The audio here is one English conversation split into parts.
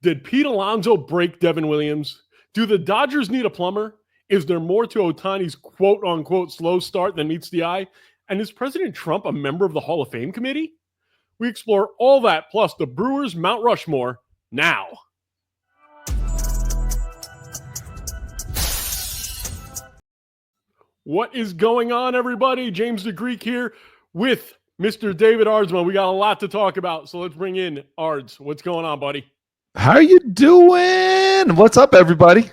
Did Pete Alonso break Devin Williams? Do the Dodgers need a plumber? Is there more to Ohtani's quote-unquote slow start than meets the eye? And is President Trump a member of the Hall of Fame committee? We explore all that plus the Brewers Mount Rushmore now. What is going on, everybody? James the Greek here with Mr. David Ardsma. We got a lot to talk about, so let's bring in Ards. What's going on, buddy? How are you doing? What's up, everybody?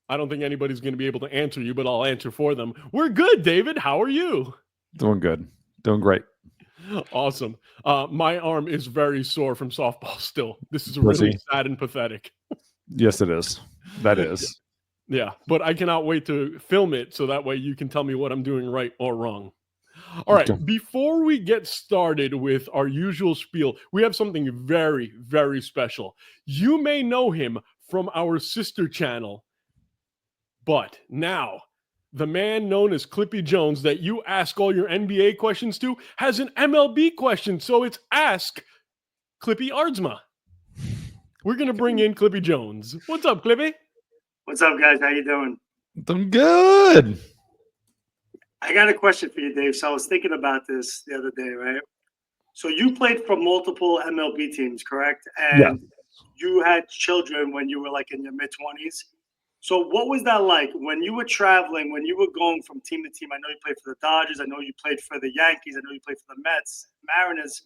I don't think anybody's going to be able to answer you, but I'll answer for them. We're good, David. How are you? Doing good. Doing great. Awesome. My arm is very sore from softball still. This is really sad and pathetic. Yes, it is. That is. Yeah, but I cannot wait to film it so that way you can tell me what I'm doing right or wrong. All right, before we get started with our usual spiel, we have something very, very special. You may know him from our sister channel, but now the man known as Clippy Jones that you ask all your NBA questions to has an MLB question, so it's Ask Clippy Ardsma. We're going to bring in Clippy Jones. What's up, Clippy? What's up, guys? How you doing? Doing good. I got a question for you, Dave. So I was thinking about this the other day, right? So you played for multiple MLB teams, correct? And you had children when you were like in your mid-20s. So what was that like when you were traveling, when you were going from team to team? I know you played for the Dodgers. I know you played for the Yankees. I know you played for the Mets, Mariners.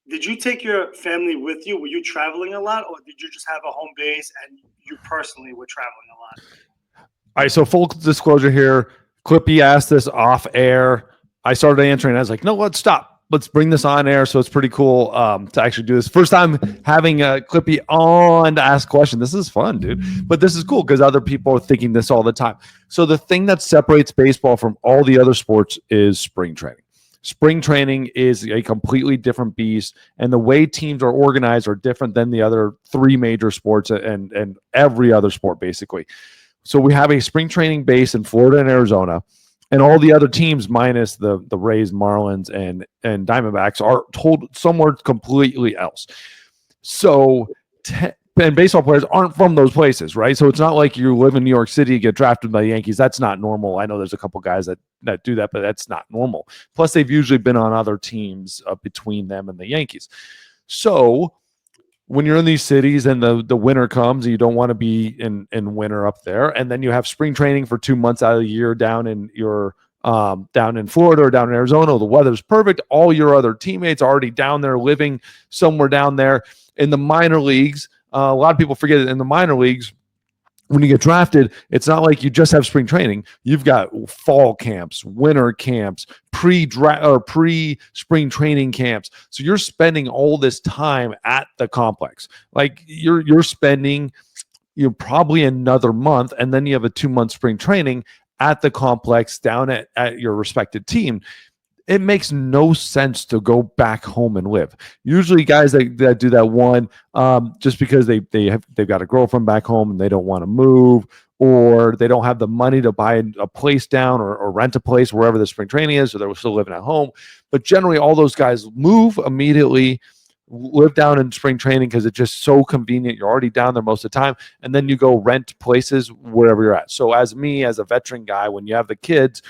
Did you take your family with you? Were you traveling a lot, or did you just have a home base and you personally were traveling a lot? All right, so full disclosure here. Clippy asked this off air. I started answering. I was like, no, let's stop. Let's bring this on air. So it's pretty cool to actually do this. First time having Clippy on to ask a question. This is fun, dude. But this is cool because other people are thinking this all the time. So the thing that separates baseball from all the other sports is spring training. Spring training is a completely different beast, and the way teams are organized are different than the other three major sports and every other sport, basically. So we have a spring training base in Florida and Arizona, and all the other teams minus the Rays, Marlins, and Diamondbacks are told somewhere completely else. So and baseball players aren't from those places, right? So it's not like you live in New York City, get drafted by the Yankees. That's not normal. I know there's a couple guys that do that, but that's not normal. Plus, they've usually been on other teams between them and the Yankees. So when you're in these cities and the winter comes, you don't want to be in winter up there, and then you have spring training for 2 months out of the year down in your down in Florida or down in Arizona. The weather's perfect. All your other teammates are already down there living somewhere down there. In the minor leagues, a lot of people forget that in the minor leagues, when you get drafted, it's not like you just have spring training. You've got fall camps, winter camps, pre-spring training camps. So you're spending all this time at the complex. Like you're spending probably another month, and then you have a 2-month spring training at the complex down at your respected team. It makes no sense to go back home and live. Usually guys that do that one just because they've got a girlfriend back home and they don't want to move, or they don't have the money to buy a place down or rent a place wherever the spring training is, so they're still living at home. But generally all those guys move immediately, live down in spring training because it's just so convenient. You're already down there most of the time, and then you go rent places wherever you're at. So as me, as a veteran guy, when you have the kids,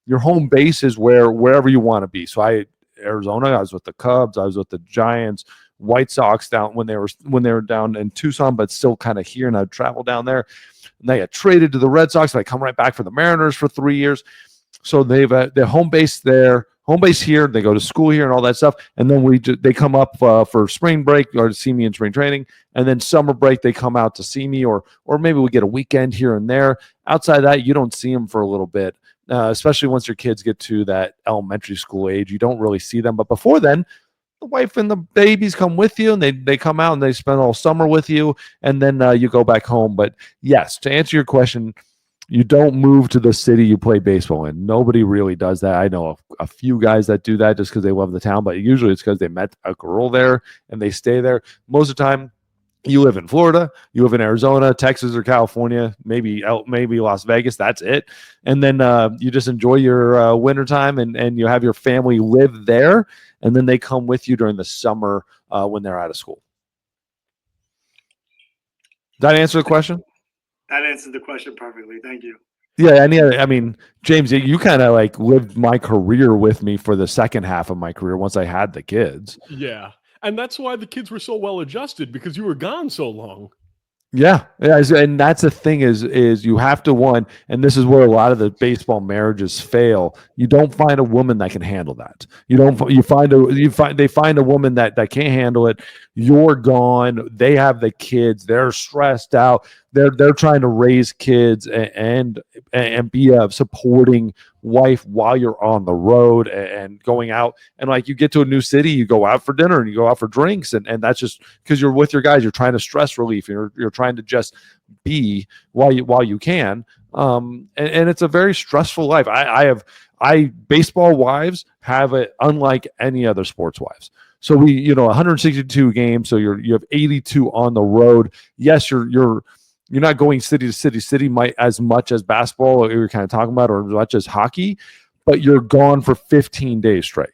your home base is wherever you want to be. So Arizona, I was with the Cubs, I was with the Giants, White Sox down when they were down in Tucson, but still kind of here, and I'd travel down there. And they got traded to the Red Sox, and I come right back for the Mariners for 3 years. So they've their home base there, home base here. They go to school here and all that stuff, and then they come up for spring break or to see me in spring training, and then summer break they come out to see me, or maybe we get a weekend here and there. Outside of that, you don't see them for a little bit. Especially once your kids get to that elementary school age, you don't really see them. But before then, the wife and the babies come with you, and they come out and they spend all summer with you, and then you go back home. But yes, to answer your question, you don't move to the city you play baseball in. Nobody really does that. I know a few guys that do that just because they love the town, but usually it's because they met a girl there and they stay there. Most of the time, you live in Florida, you live in Arizona, Texas, or California, maybe Las Vegas. That's it. And then you just enjoy your wintertime and you have your family live there. And then they come with you during the summer when they're out of school. that answer the question? That answered the question perfectly. Thank you. Yeah, I mean, James, you kind of like lived my career with me for the second half of my career once I had the kids. Yeah. And that's why the kids were so well adjusted, because you were gone so long. Yeah, and that's the thing is you have to and this is where a lot of the baseball marriages fail. You don't find a woman that can handle that. They find a woman that can't handle it. You're gone. They have the kids. They're stressed out. They're trying to raise kids and be a supporting wife while you're on the road and going out. And like you get to a new city, you go out for dinner and you go out for drinks, and that's just because you're with your guys. You're trying to stress relief. You're trying to just be while you can. And it's a very stressful life. Baseball wives have it unlike any other sports wives. So 162 games. So you have 82 on the road. Yes, you're not going city to city as much as basketball we were kind of talking about, or as much as hockey, but you're gone for 15 days straight.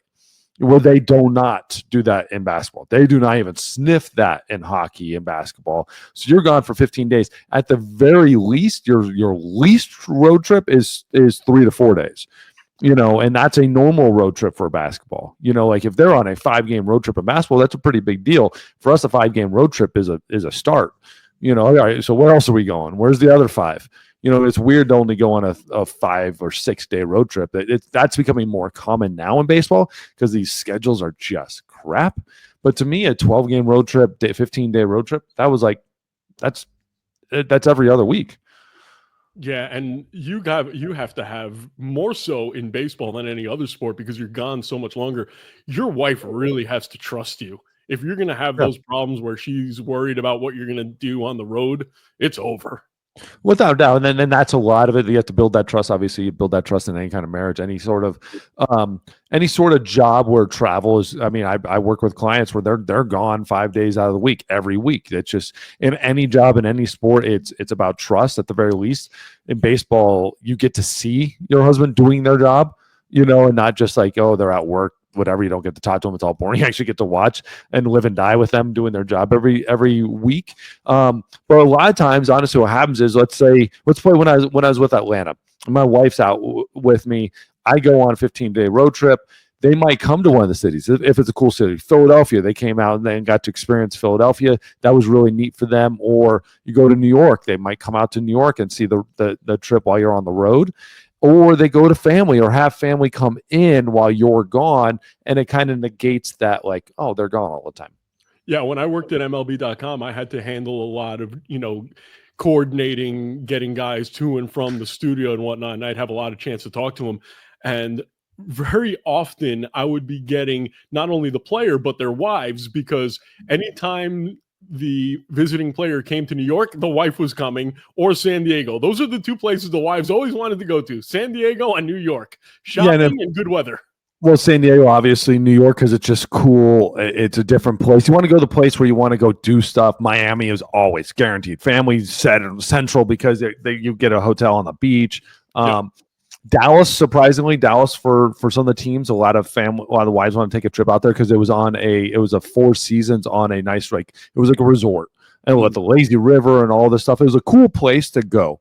Well, they do not do that in basketball. They do not even sniff that in hockey and basketball. So you're gone for 15 days. At the very least, your least road trip is 3 to 4 days. And that's a normal road trip for basketball. Like if they're on a 5-game road trip in basketball, that's a pretty big deal. For us, a 5-game road trip is a start. All right, so where else are we going? Where's the other 5? It's weird to only go on a 5 or 6 day road trip. That's becoming more common now in baseball because these schedules are just crap. But to me, a 12-game road trip, 15-day road trip, that was like, that's every other week. Yeah, and you have to have more so in baseball than any other sport because you're gone so much longer. Your wife really has to trust you. If you're going to have those problems where she's worried about what you're going to do on the road, it's over. Without doubt. And then that's a lot of it. You have to build that trust. Obviously, you build that trust in any kind of marriage, any sort of job where travel is. I mean, I work with clients where they're gone 5 days out of the week, every week. It's just in any job, in any sport, it's about trust at the very least. In baseball, you get to see your husband doing their job, and not just like, oh, they're at work, whatever. You don't get to talk to them. It's all boring. You actually get to watch and live and die with them doing their job every week. But a lot of times, honestly, what happens is, let's play when I was with Atlanta. My wife's out with me. I go on a 15-day road trip. They might come to one of the cities if it's a cool city. Philadelphia, they came out and got to experience Philadelphia. That was really neat for them. Or you go to New York, they might come out to New York and see the trip while you're on the road. Or they go to family or have family come in while you're gone, and it kind of negates that, like, oh, they're gone all the time. Yeah, when I worked at MLB.com, I had to handle a lot of, coordinating, getting guys to and from the studio and whatnot, and I'd have a lot of chance to talk to them. And very often I would be getting not only the player, but their wives, because anytime the visiting player came to New York, the wife was coming, or San Diego. Those are the two places the wives always wanted to go to, San Diego and New York. Shopping and good weather. Well, San Diego, obviously. New York, because it's just cool. It's a different place. You want to go to the place where you want to go do stuff. Miami is always guaranteed. Family central because you get a hotel on the beach. Dallas, surprisingly, for some of the teams, a lot of the wives want to take a trip out there because it was a 4 seasons on a nice, like, it was like a resort. And with the lazy river and all this stuff, it was a cool place to go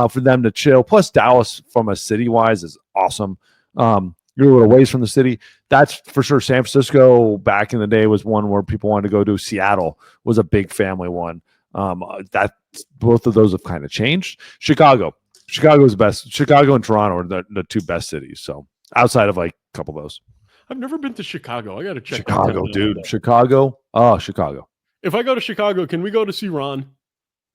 for them to chill. Plus, Dallas, from a city wise, is awesome. You're a little ways from the city. That's for sure. San Francisco back in the day was one where people wanted to go to. Seattle was a big family one. Both of those have kind of changed. Chicago is the best. Chicago and Toronto are the 2 best cities. So outside of like a couple of those. I've never been to Chicago. I got to check Chicago, dude. Chicago. Oh, Chicago. If I go to Chicago, can we go to see Ron?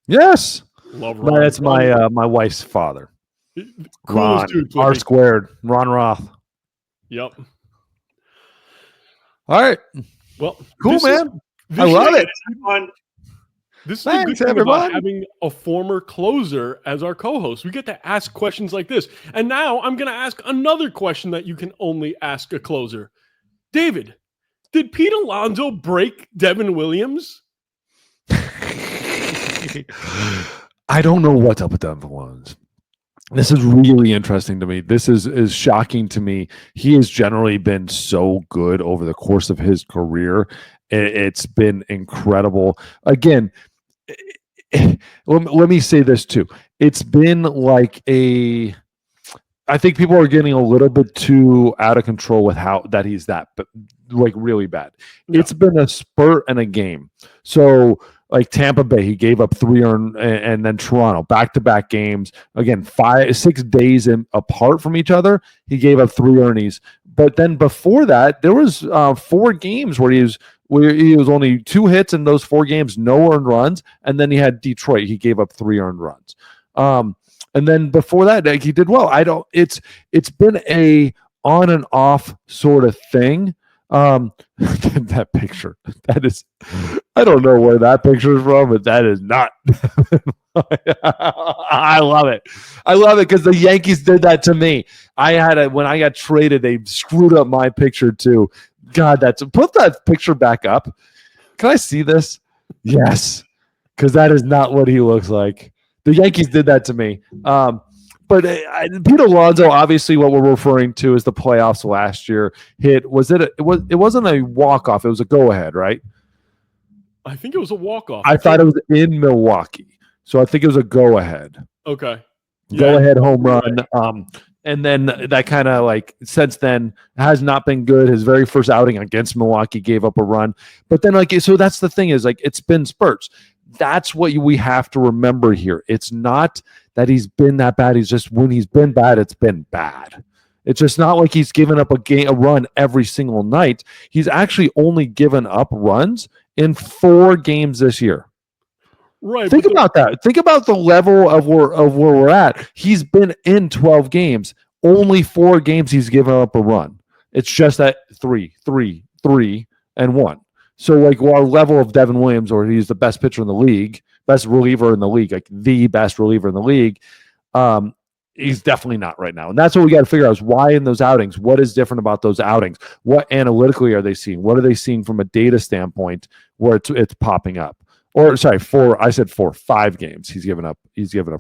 Yes. Love Ron. That's my wife's father. Coolest dude. R squared. Ron Roth. Yep. All right. Well, cool, man. I love it. This is a good thing about having a former closer as our co-host. We get to ask questions like this. And now I'm going to ask another question that you can only ask a closer. David, did Pete Alonso break Devin Williams? I don't know what's up with Devin Williams. This is really interesting to me. This is shocking to me. He has generally been so good over the course of his career. It's been incredible. Again, let me say this too. It's been like I think people are getting a little bit too out of control with how that he's that, but like really bad. Yeah. It's been a spurt and a game. So like Tampa Bay, he gave up 3 earned, and then Toronto, back-to-back games. Again, 6 days apart from each other, he gave up 3 earnings. But then before that, there was 4 games where he was only 2 hits in those 4 games, no earned runs, and then he had Detroit. He gave up 3 earned runs. And then before that, like, he did well. It's been a on and off sort of thing. That picture, that is, I don't know where that picture is from, but that is not. I love it because the Yankees did that to me. When I got traded, they screwed up my picture too. God, put that picture back up. Can I see this? Yes, because that is not what he looks like. The Yankees did that to me. But Pete Alonso, obviously, what we're referring to is the playoffs last year. It wasn't a walk-off. It was a go-ahead, right? I think it was a walk-off. I thought it was in Milwaukee. So I think it was a go-ahead. Okay. Go-ahead home run. And then that kind of like since then has not been good. His very first outing against Milwaukee gave up a run. But then so that's the thing is like it's been spurts. That's what we have to remember here. It's not that he's been that bad. He's just when he's been bad, it's been bad. It's just not like he's given up a run every single night. He's actually only given up runs in 4 games this year. Right. Think about that. Think about the level of where we're at. He's been in 12 games. Only 4 games he's given up a run. It's just that 3, and 1. So, like, our level of Devin Williams, or he's the best pitcher in the league, best reliever in the league, like the best reliever in the league, he's definitely not right now. And that's what we got to figure out is why in those outings, what is different about those outings? What analytically are they seeing? What are they seeing from a data standpoint where it's popping up? Or, sorry, 5 games he's given up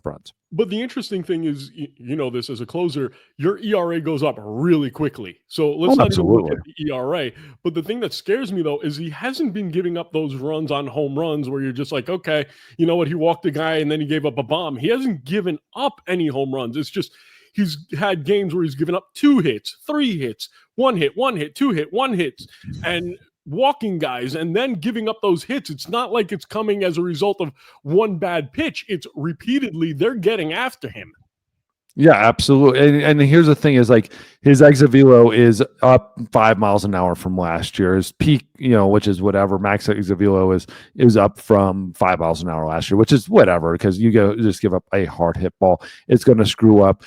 runs. But the interesting thing is, you know this as a closer, your ERA goes up really quickly. So let's not even look at the ERA. But the thing that scares me, though, is he hasn't been giving up those runs on home runs where you're just like, okay, you know what, he walked a guy and then he gave up a bomb. He hasn't given up any home runs. It's just he's had games where he's given up 2 hits, 3 hits, 1 hit, 2 hit, 1 hits, and walking guys and then giving up those hits. It's not like it's coming as a result of one bad pitch. It's repeatedly they're getting after him. Yeah, absolutely. And here's the thing is like his exit velo is up 5 miles an hour from last year. His peak, which is whatever, max exit velo is up from 5 miles an hour last year, which is whatever, because just give up a hard hit ball. It's going to screw up.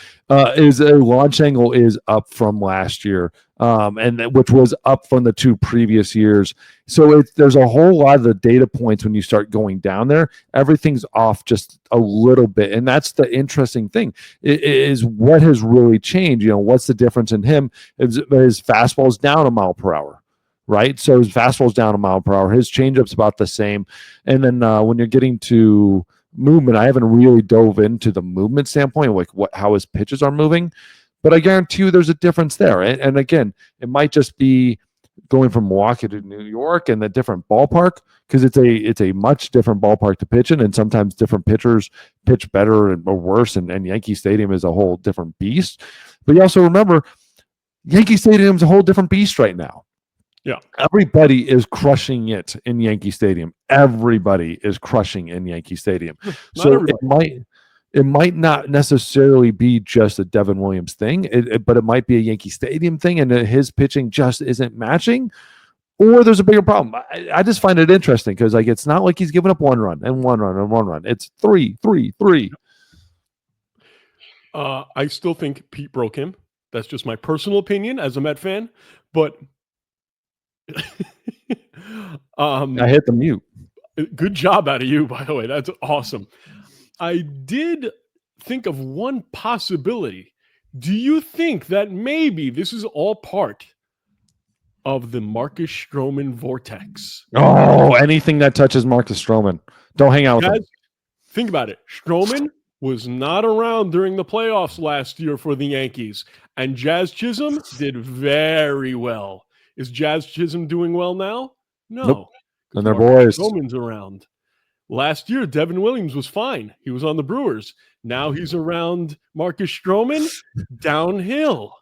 His launch angle is up from last year, which was up from the 2 previous years. So there's a whole lot of the data points when you start going down there. Everything's off just a little bit. And that's the interesting thing is what has really changed. What's the difference in him? His fastball is down a mile per hour, right? So his fastball is down a mile per hour. His changeup's about the same. And then when you're getting to movement, I haven't really dove into the movement standpoint, like how his pitches are moving. But I guarantee you there's a difference there. And again, it might just be going from Milwaukee to New York and a different ballpark, because it's a much different ballpark to pitch in, and sometimes different pitchers pitch better or worse, and Yankee Stadium is a whole different beast. But you also remember, Yankee Stadium is a whole different beast right now. Yeah. Everybody is crushing it in Yankee Stadium. Everybody is crushing in Yankee Stadium. So it might not necessarily be just a Devin Williams thing, but it might be a Yankee Stadium thing, and his pitching just isn't matching, or there's a bigger problem. I just find it interesting because it's not like he's given up 1 run and 1 run and 1 run. It's 3. I still think Pete broke him. That's just my personal opinion as a Met fan, but I hit the mute. Good job out of you, by the way. That's awesome. I did think of one possibility. Do you think that maybe this is all part of the Marcus Stroman vortex? Oh, anything that touches Marcus Stroman. Don't hang out with him. Think about it. Stroman was not around during the playoffs last year for the Yankees, and Jazz Chisholm did very well. Is Jazz Chisholm doing well now? No. Nope. And they're boys. Stroman's around. Last year, Devin Williams was fine. He was on the Brewers. Now he's around Marcus Stroman, downhill.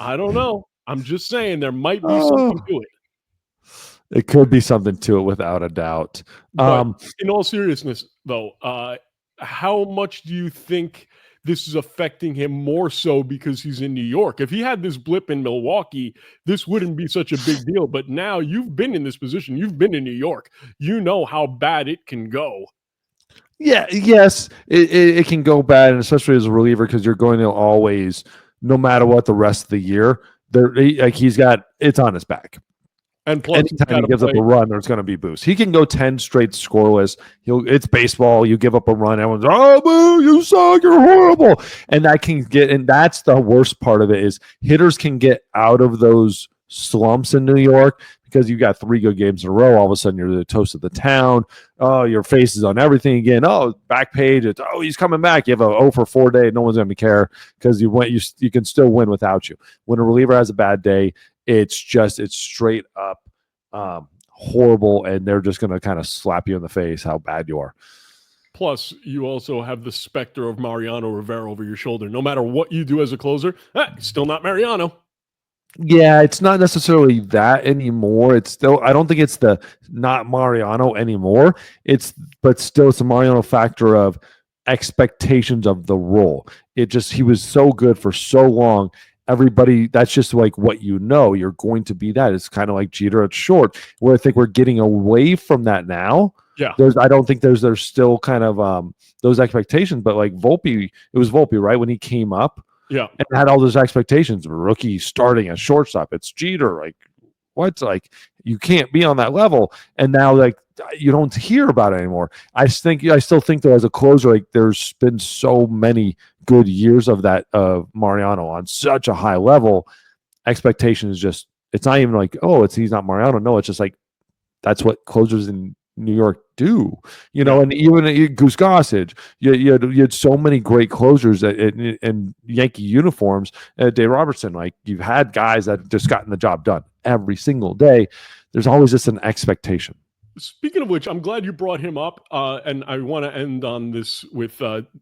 I don't know. I'm just saying there might be something to it. It could be something to it without a doubt. But in all seriousness, though, how much do you think this is affecting him more so because he's in New York? If he had this blip in Milwaukee, this wouldn't be such a big deal. But now you've been in this position. You've been in New York. You know how bad it can go. Yeah, yes, it can go bad, and especially as a reliever, because you're going to always, no matter what, the rest of the year, it's on his back. And plus, anytime he gives up a run, there's going to be boost. He can go 10 straight scoreless. It's baseball. You give up a run, everyone's, oh, boo, you suck, you're horrible. And that's the worst part of it, is hitters can get out of those slumps in New York because you got 3 good games in a row. All of a sudden, you're the toast of the town. Oh, your face is on everything again. Oh, back page. It's, oh, he's coming back. You have a 0 for 4 day. No one's going to care because you can still win without you. When a reliever has a bad day, it's straight up horrible, and they're just going to kind of slap you in the face how bad you are. Plus, you also have the specter of Mariano Rivera over your shoulder. No matter what you do as a closer, still not Mariano. Yeah, it's not necessarily that anymore. It's still, I don't think it's the not Mariano anymore. But still it's a Mariano factor of expectations of the role. He was so good for so long. Everybody, that's just like what you're going to be that. It's kind of like Jeter at short, where I think we're getting away from that now. Yeah. I don't think there's still kind of those expectations, but like Volpe, it was Volpe, right? When he came up. Yeah. And had all those expectations. Rookie starting at shortstop. It's Jeter. Like, what? Like, you can't be on that level. And now, like, you don't hear about it anymore. I still think that as a closer, like, there's been so many good years of that Mariano on such a high level. Expectation is just, it's not even like, oh, he's not Mariano. No, it's just like, that's what closers in New York do, and even Goose Gossage, you had so many great closers in Yankee uniforms. Dave Robertson, like, you've had guys that just gotten the job done every single day. There's always just an expectation. Speaking of which, I'm glad you brought him up, and I want to end on this with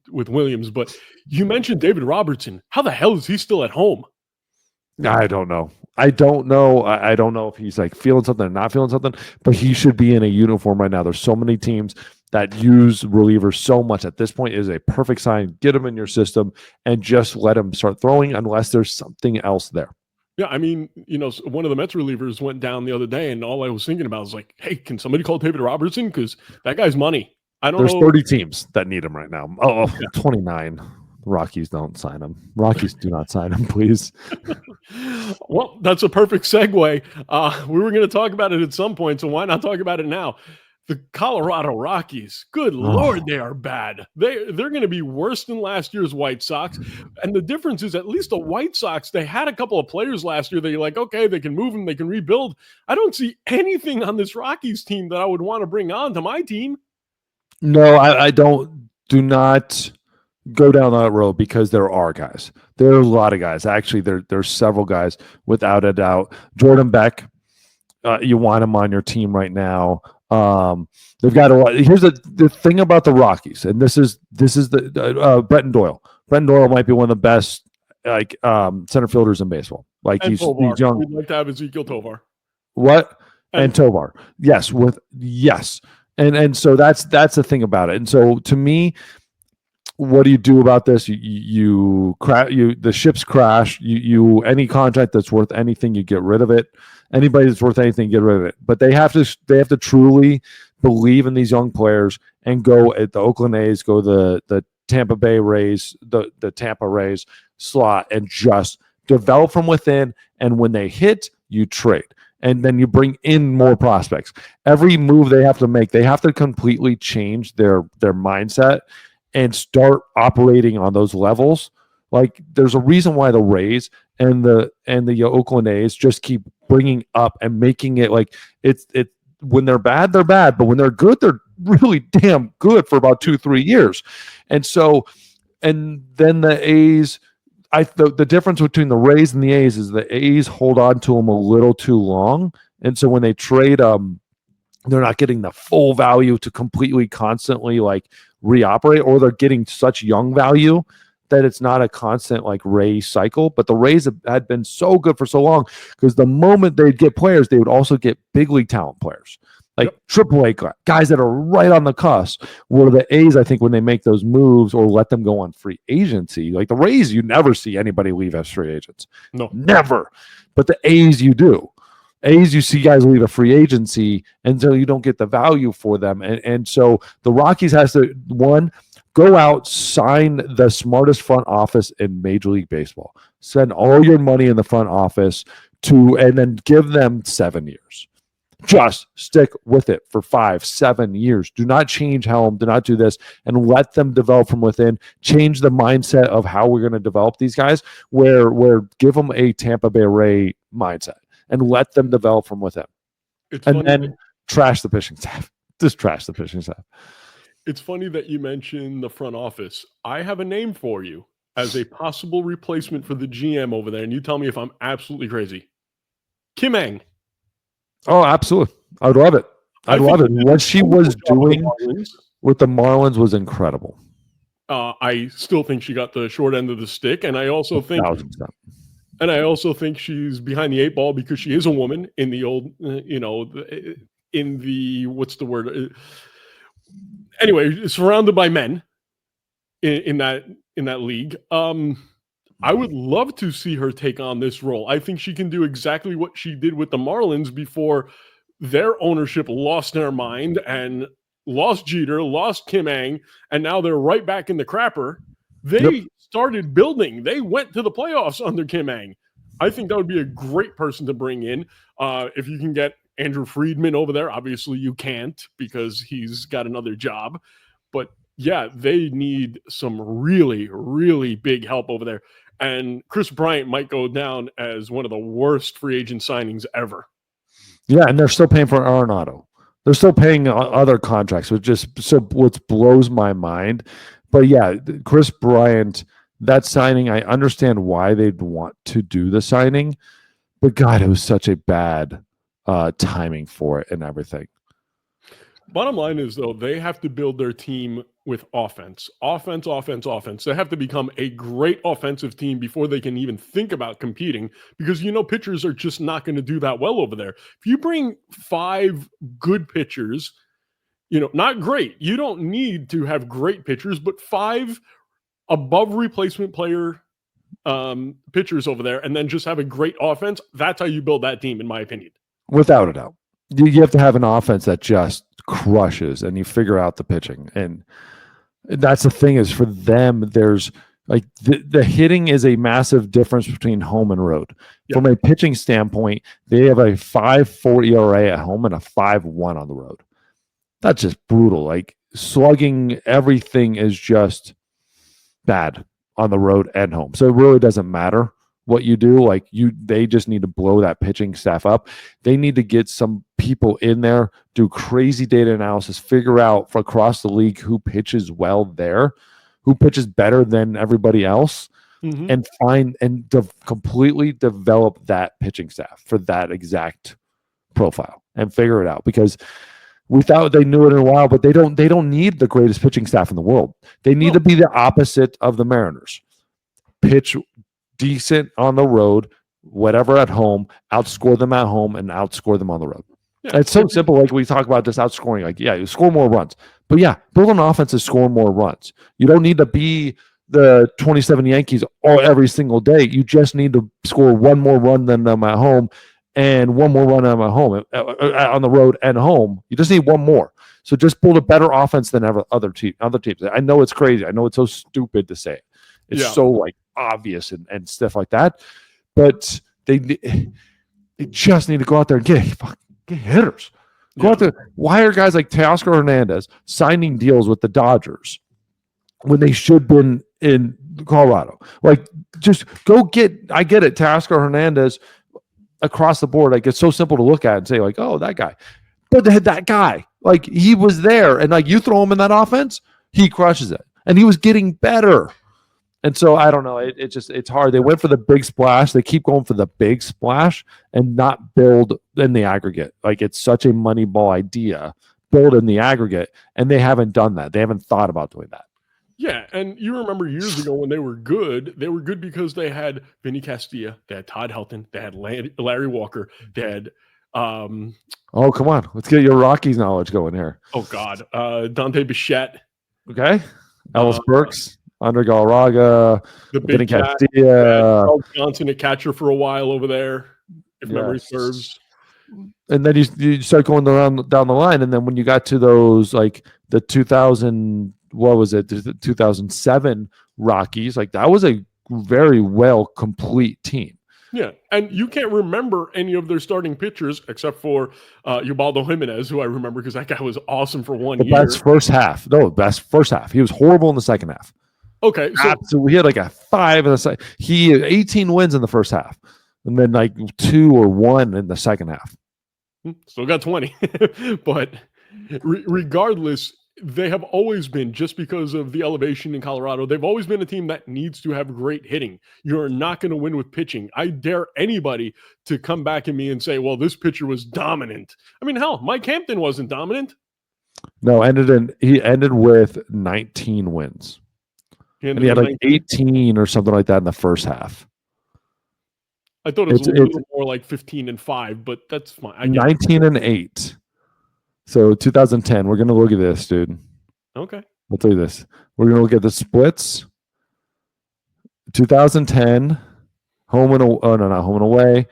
Williams. But you mentioned David Robertson. How the hell is he still at home? I don't know. I don't know if he's like feeling something or not feeling something, but he should be in a uniform right now. There's so many teams that use relievers so much. At this point, it is a perfect sign. Get him in your system and just let him start throwing unless there's something else there. Yeah, I mean, one of the Mets relievers went down the other day, and all I was thinking about was like, hey, can somebody call David Robertson? Because that guy's money. There's 30 teams that need him right now. Oh, yeah. 29. Rockies don't sign him. Rockies do not sign him, please. Well, that's a perfect segue. We were going to talk about it at some point, so why not talk about it now? The Colorado Rockies, good Lord, they are bad. They're going to be worse than last year's White Sox. And the difference is, at least the White Sox, they had a couple of players last year that you're like, okay, they can move them, they can rebuild. I don't see anything on this Rockies team that I would want to bring on to my team. No, I don't. Do not go down that road, because there are guys. There are a lot of guys. Actually, there's several guys without a doubt. Jordan Beck, you want him on your team right now. They've got a lot. Here's the thing about the Rockies, and this is the Bretton Doyle. Bretton Doyle might be one of the best center fielders in baseball. Like, he's young. We'd like to have Ezekiel Tovar. What? And Tovar. Yes, yes. And so that's the thing about it. And so to me, what do you do about this? The ships crash. Any contract that's worth anything, you get rid of it. Anybody that's worth anything, get rid of it. But they have to truly believe in these young players and go at the Oakland A's, go the Tampa Bay Rays, the Tampa Rays slot, and just develop from within. And when they hit, you trade. And then you bring in more prospects. Every move they have to make, they have to completely change their mindset and start operating on those levels. Like, there's a reason why the Rays and the Oakland A's just keep bringing up and making it like it's when they're bad, they're bad, but when they're good, they're really damn good for about 2-3 years. And then the A's, the difference between the Rays and the A's is the A's hold on to them a little too long. And so when they trade they're not getting the full value to completely constantly like reoperate, or they're getting such young value that it's not a constant like Rays cycle. But the Rays had been so good for so long because the moment they'd get players, they would also get big league talent players, like AAA guys that are right on the cusp. Where the A's, I think, when they make those moves or let them go on free agency, like the Rays, you never see anybody leave as free agents. No, never. But the A's, you do. A's, you see guys leave a free agency, and so you don't get the value for them. And so the Rockies has to, one, go out, sign the smartest front office in Major League Baseball. Send all your money in the front office and then give them 7 years. Just stick with it for 5-7 years. Do not change helm. Do not do this, and let them develop from within. Change the mindset of how we're going to develop these guys, where give them a Tampa Bay Ray mindset and let them develop from within. And then trash the pitching staff. Just trash the pitching staff. It's funny that you mentioned the front office. I have a name for you as a possible replacement for the GM over there, and you tell me if I'm absolutely crazy. Kim Ng. Oh, absolutely. I'd love it. I'd love it. What she was doing with the Marlins was incredible. I still think she got the short end of the stick, and I also think 1,000%. And I also think she's behind the 8 ball because she is a woman in the old, in the, what's the word? Anyway, surrounded by men in that league. I would love to see her take on this role. I think she can do exactly what she did with the Marlins before their ownership lost their mind and lost Jeter, lost Kim Ng, and now they're right back in the crapper. They started building. They went to the playoffs under Kim Ng. I think that would be a great person to bring in. If you can get Andrew Friedman over there, obviously you can't because he's got another job. But yeah, they need some really, really big help over there. And Chris Bryant might go down as one of the worst free agent signings ever. Yeah, and they're still paying for Arenado. They're still paying other contracts, which blows my mind. But yeah, Chris Bryant, that signing, I understand why they'd want to do the signing, but God, it was such a bad timing for it and everything. Bottom line is, though, they have to build their team with offense. Offense. They have to become a great offensive team before they can even think about competing because, pitchers are just not going to do that well over there. If you bring 5 good pitchers, not great. You don't need to have great pitchers, but 5 above replacement player pitchers over there and then just have a great offense. That's how you build that team, in my opinion. Without a doubt. You have to have an offense that just crushes and you figure out the pitching. And that's the thing is for them, there's like the hitting is a massive difference between home and road. Yeah. From a pitching standpoint, they have a 5.4 ERA at home and a 5.1 on the road. That's just brutal. Like slugging, everything is just bad on the road and home. So it really doesn't matter what you do. They just need to blow that pitching staff up. They need to get some people in there, do crazy data analysis, figure out from across the league who pitches well there, who pitches better than everybody else, and find and completely develop that pitching staff for that exact profile and figure it out. Because we thought they knew it in a while, but they don't need the greatest pitching staff in the world. They need to be the opposite of the Mariners. Pitch decent on the road, whatever at home, outscore them at home and outscore them on the road. Yeah. It's so simple. Like we talk about just outscoring, you score more runs, but build an offense to score more runs. You don't need to be the 27 Yankees every single day. You just need to score one more run than them at home and one more run at home on the road and home. You just need one more. So just build a better offense than other teams. I know it's crazy. I know it's so stupid to say it. It's so obvious and stuff like that, but they just need to go out there and get hitters. Go out there. Why are guys like Teoscar Hernandez signing deals with the Dodgers when they should have been in Colorado? Just go get. I get it, Teoscar Hernandez across the board. It's so simple to look at and say oh, that guy, but that guy, he was there, and you throw him in that offense, he crushes it, and he was getting better. And so I don't know. It's hard. They went for the big splash. They keep going for the big splash and not build in the aggregate. Like it's such a money ball idea, build in the aggregate, and they haven't done that. They haven't thought about doing that. Yeah, and you remember years ago when they were good because they had Vinny Castilla, they had Todd Helton, they had Larry Walker, they had oh, come on. Let's get your Rockies knowledge going here. Oh God. Dante Bichette. Okay. Ellis Burks, Andre Galarraga, the Vinny big Castilla. Charles Johnson, a catcher for a while over there, if memory serves. And then you start going down the line, and then when you got to those like the 2007 Rockies, like that was a very well complete team. Yeah, and you can't remember any of their starting pitchers except for Ubaldo Jimenez, who I remember because that guy was awesome for 1 year. Best first half. No, best first half. He was horrible in the second half. Okay, so he had like a 5 in the second. He had 18 wins in the first half, and then like 2 or 1 in the second half. Still got 20, but regardless, they have always been, just because of the elevation in Colorado, they've always been a team that needs to have great hitting. You're not going to win with pitching. I dare anybody to come back at me and say, well, this pitcher was dominant. I mean, hell, Mike Hampton wasn't dominant. No, he ended with 19 wins. And he had like 18 or something like that in the first half. I thought it was a little more like 15-5, but that's fine. 19-8. So 2010, we're going to look at this, dude. Okay. I'll tell you this. We're going to look at the splits. 2010, home and away.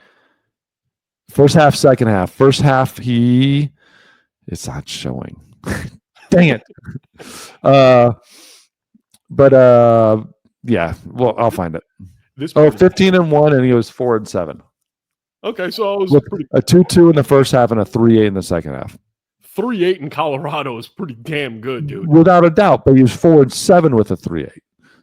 First half, second half. First half, it's not showing. Dang it. Yeah, well, I'll find it. 15-1, and he was 4-7. Okay, so I was a 2-2 in the first half and a 3-8 in the second half. 3-8 in Colorado is pretty damn good, dude. Without a doubt, but he was 4-7 with a 3-8.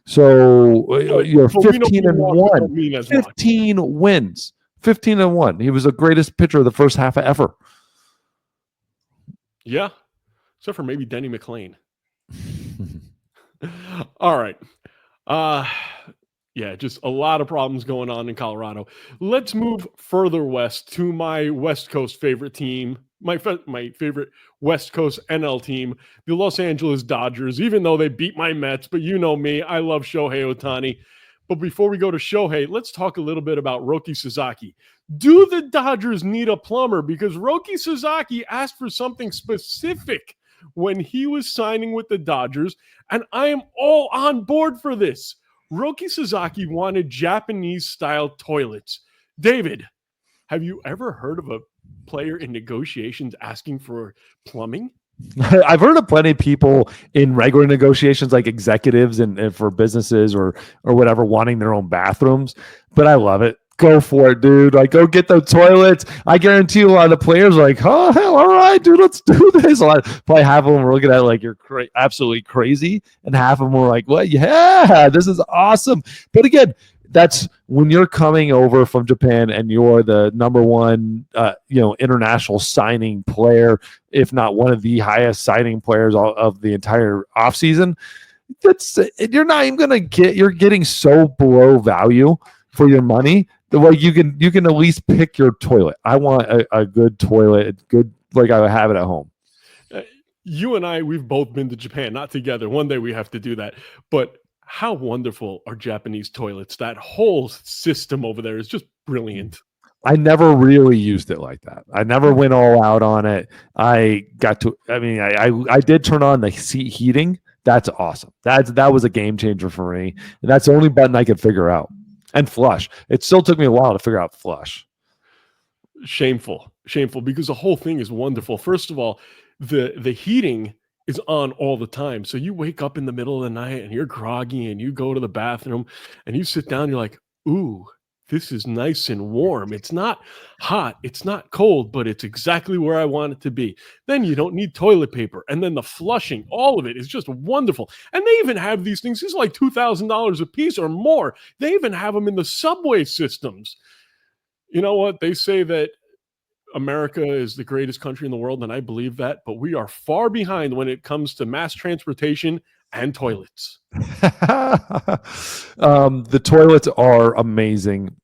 So you're 15-1. 15 wins. 15-1. He was the greatest pitcher of the first half ever. Yeah, except for maybe Denny McLain. All right. Yeah, just a lot of problems going on in Colorado. Let's move further west to my West Coast favorite team, my favorite West Coast NL team, the Los Angeles Dodgers, even though they beat my Mets. But you know me, I love Shohei Ohtani. But before we go to Shohei, let's talk a little bit about Roki Sasaki. Do the Dodgers need a plumber? Because Roki Sasaki asked for something specific when he was signing with the Dodgers, and I am all on board for this. Roki Sasaki wanted Japanese-style toilets. David, have you ever heard of a player in negotiations asking for plumbing? I've heard of plenty of people in regular negotiations, like executives and for businesses or whatever, wanting their own bathrooms, but I love it. Go for it, dude. Like, go get the toilets. I guarantee you a lot of the players are like, oh, hell, all right, dude, let's do this. Probably half of them were looking at it like you're absolutely crazy, and half of them were like, what? Yeah, this is awesome. But again, that's when you're coming over from Japan and you're the number one, international signing player, if not one of the highest signing players of the entire offseason. You're not even going to you're getting so below value for your money. The way you can at least pick your toilet. I want a good toilet, good like I have it at home. You and I, we've both been to Japan, not together. One day we have to do that. But how wonderful are Japanese toilets? That whole system over there is just brilliant. I never really used it like that. I never went all out on it. I did turn on the seat heating. That's awesome. That was a game changer for me. And that's the only button I could figure out. And flush. It still took me a while to figure out flush. Shameful, because the whole thing is wonderful. First of all, the heating is on all the time. So you wake up in the middle of the night and you're groggy and you go to the bathroom and you sit down, you're like, ooh, this is nice and warm. It's not hot, it's not cold, but it's exactly where I want it to be. Then you don't need toilet paper. And then the flushing, all of it is just wonderful. And they even have these things. These are like $2,000 a piece or more. They even have them in the subway systems. You know what? They say that America is the greatest country in the world, and I believe that, but we are far behind when it comes to mass transportation and toilets. The toilets are amazing.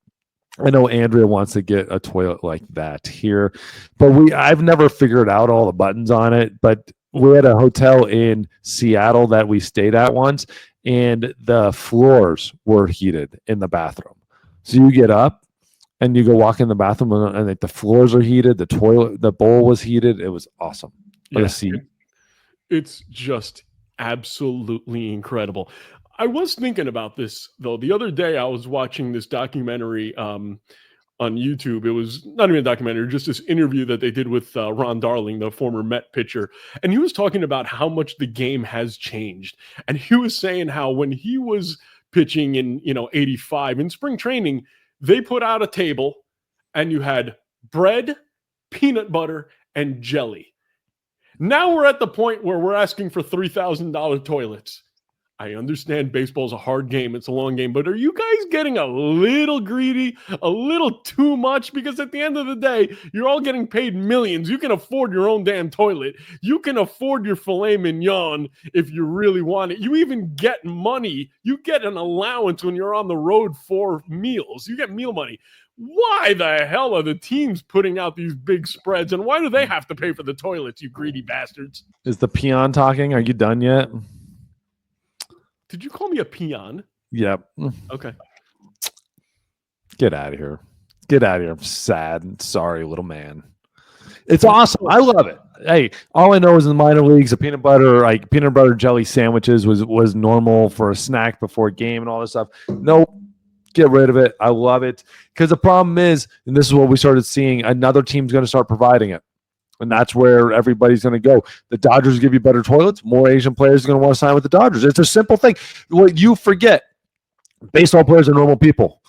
I know Andrea wants to get a toilet like that here, but I've never figured out all the buttons on it. But we had a hotel in Seattle that we stayed at once, and the floors were heated in the bathroom. So you get up and you go walk in the bathroom, and like the floors are heated. The bowl was heated. It was awesome. It's just absolutely incredible. I was thinking about this, though. The other day, I was watching this documentary on YouTube. It was not even a documentary, just this interview that they did with Ron Darling, the former Met pitcher. And he was talking about how much the game has changed. And he was saying how when he was pitching in, 85, in spring training, they put out a table and you had bread, peanut butter, and jelly. Now we're at the point where we're asking for $3,000 toilets. I understand baseball's a hard game. It's a long game. But are you guys getting a little greedy, a little too much? Because at the end of the day, you're all getting paid millions. You can afford your own damn toilet. You can afford your filet mignon if you really want it. You even get money. You get an allowance when you're on the road for meals. You get meal money. Why the hell are the teams putting out these big spreads? And why do they have to pay for the toilets, you greedy bastards? Is the peon talking? Are you done yet? Did you call me a peon? Yep. Okay. Get out of here. Get out of here. I'm sad. Sorry, little man. It's awesome. I love it. Hey, all I know is in the minor leagues, the peanut butter jelly sandwiches was normal for a snack before a game and all this stuff. Nope. Get rid of it. I love it. Because the problem is, and this is what we started seeing, another team's going to start providing it. And that's where everybody's going to go. The Dodgers give you better toilets. More Asian players are going to want to sign with the Dodgers. It's a simple thing. What you forget, baseball players are normal people.